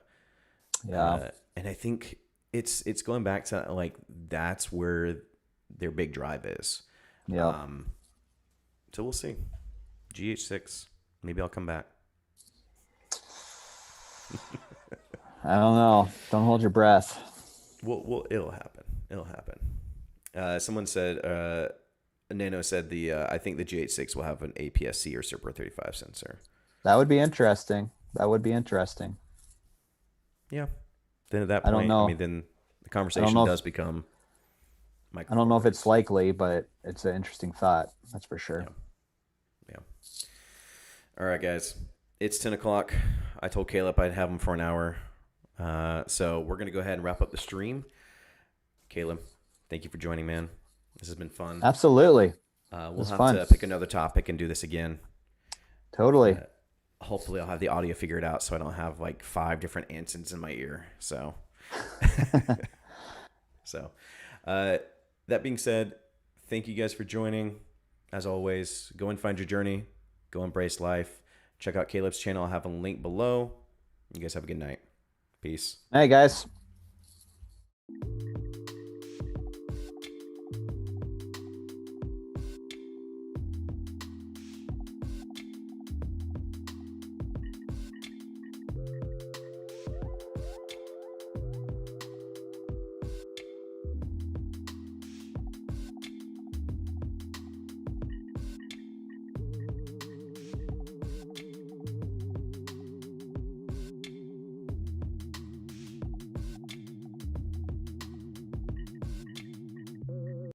Speaker 2: Yeah.
Speaker 1: And I think it's going back to like that's where their big drive is.
Speaker 2: Yeah.
Speaker 1: So we'll see. GH6, maybe I'll come back.
Speaker 2: I don't know. Don't hold your breath.
Speaker 1: Well, it'll happen. It'll happen. Someone said, Nano said I think the GH6 will have an APS-C or Super 35 sensor.
Speaker 2: That would be interesting. That would be interesting.
Speaker 1: Yeah. Then at that
Speaker 2: I don't
Speaker 1: point, I
Speaker 2: know.
Speaker 1: mean, then the
Speaker 2: I don't
Speaker 1: conversation
Speaker 2: know.
Speaker 1: does become
Speaker 2: I don't know if it's
Speaker 1: microforwards.
Speaker 2: likely, but it's an interesting thought. That's for sure.
Speaker 1: Yeah. All right, guys. It's 10 o'clock. I told Caleb I'd have him for an hour. So we're going to go ahead and wrap up the stream. Caleb, thank you for joining, man. This has been fun.
Speaker 2: Absolutely.
Speaker 1: We'll have
Speaker 2: fun.
Speaker 1: to pick another topic and do this again.
Speaker 2: Totally.
Speaker 1: Hopefully I'll have the audio figured out so I don't have like 5 different Ansons in my ear. So, that being said, thank you guys for joining. As always, go and find your journey. Go embrace life. Check out Caleb's channel. I'll have a link below. You guys have a good night. Peace.
Speaker 2: Hey, guys.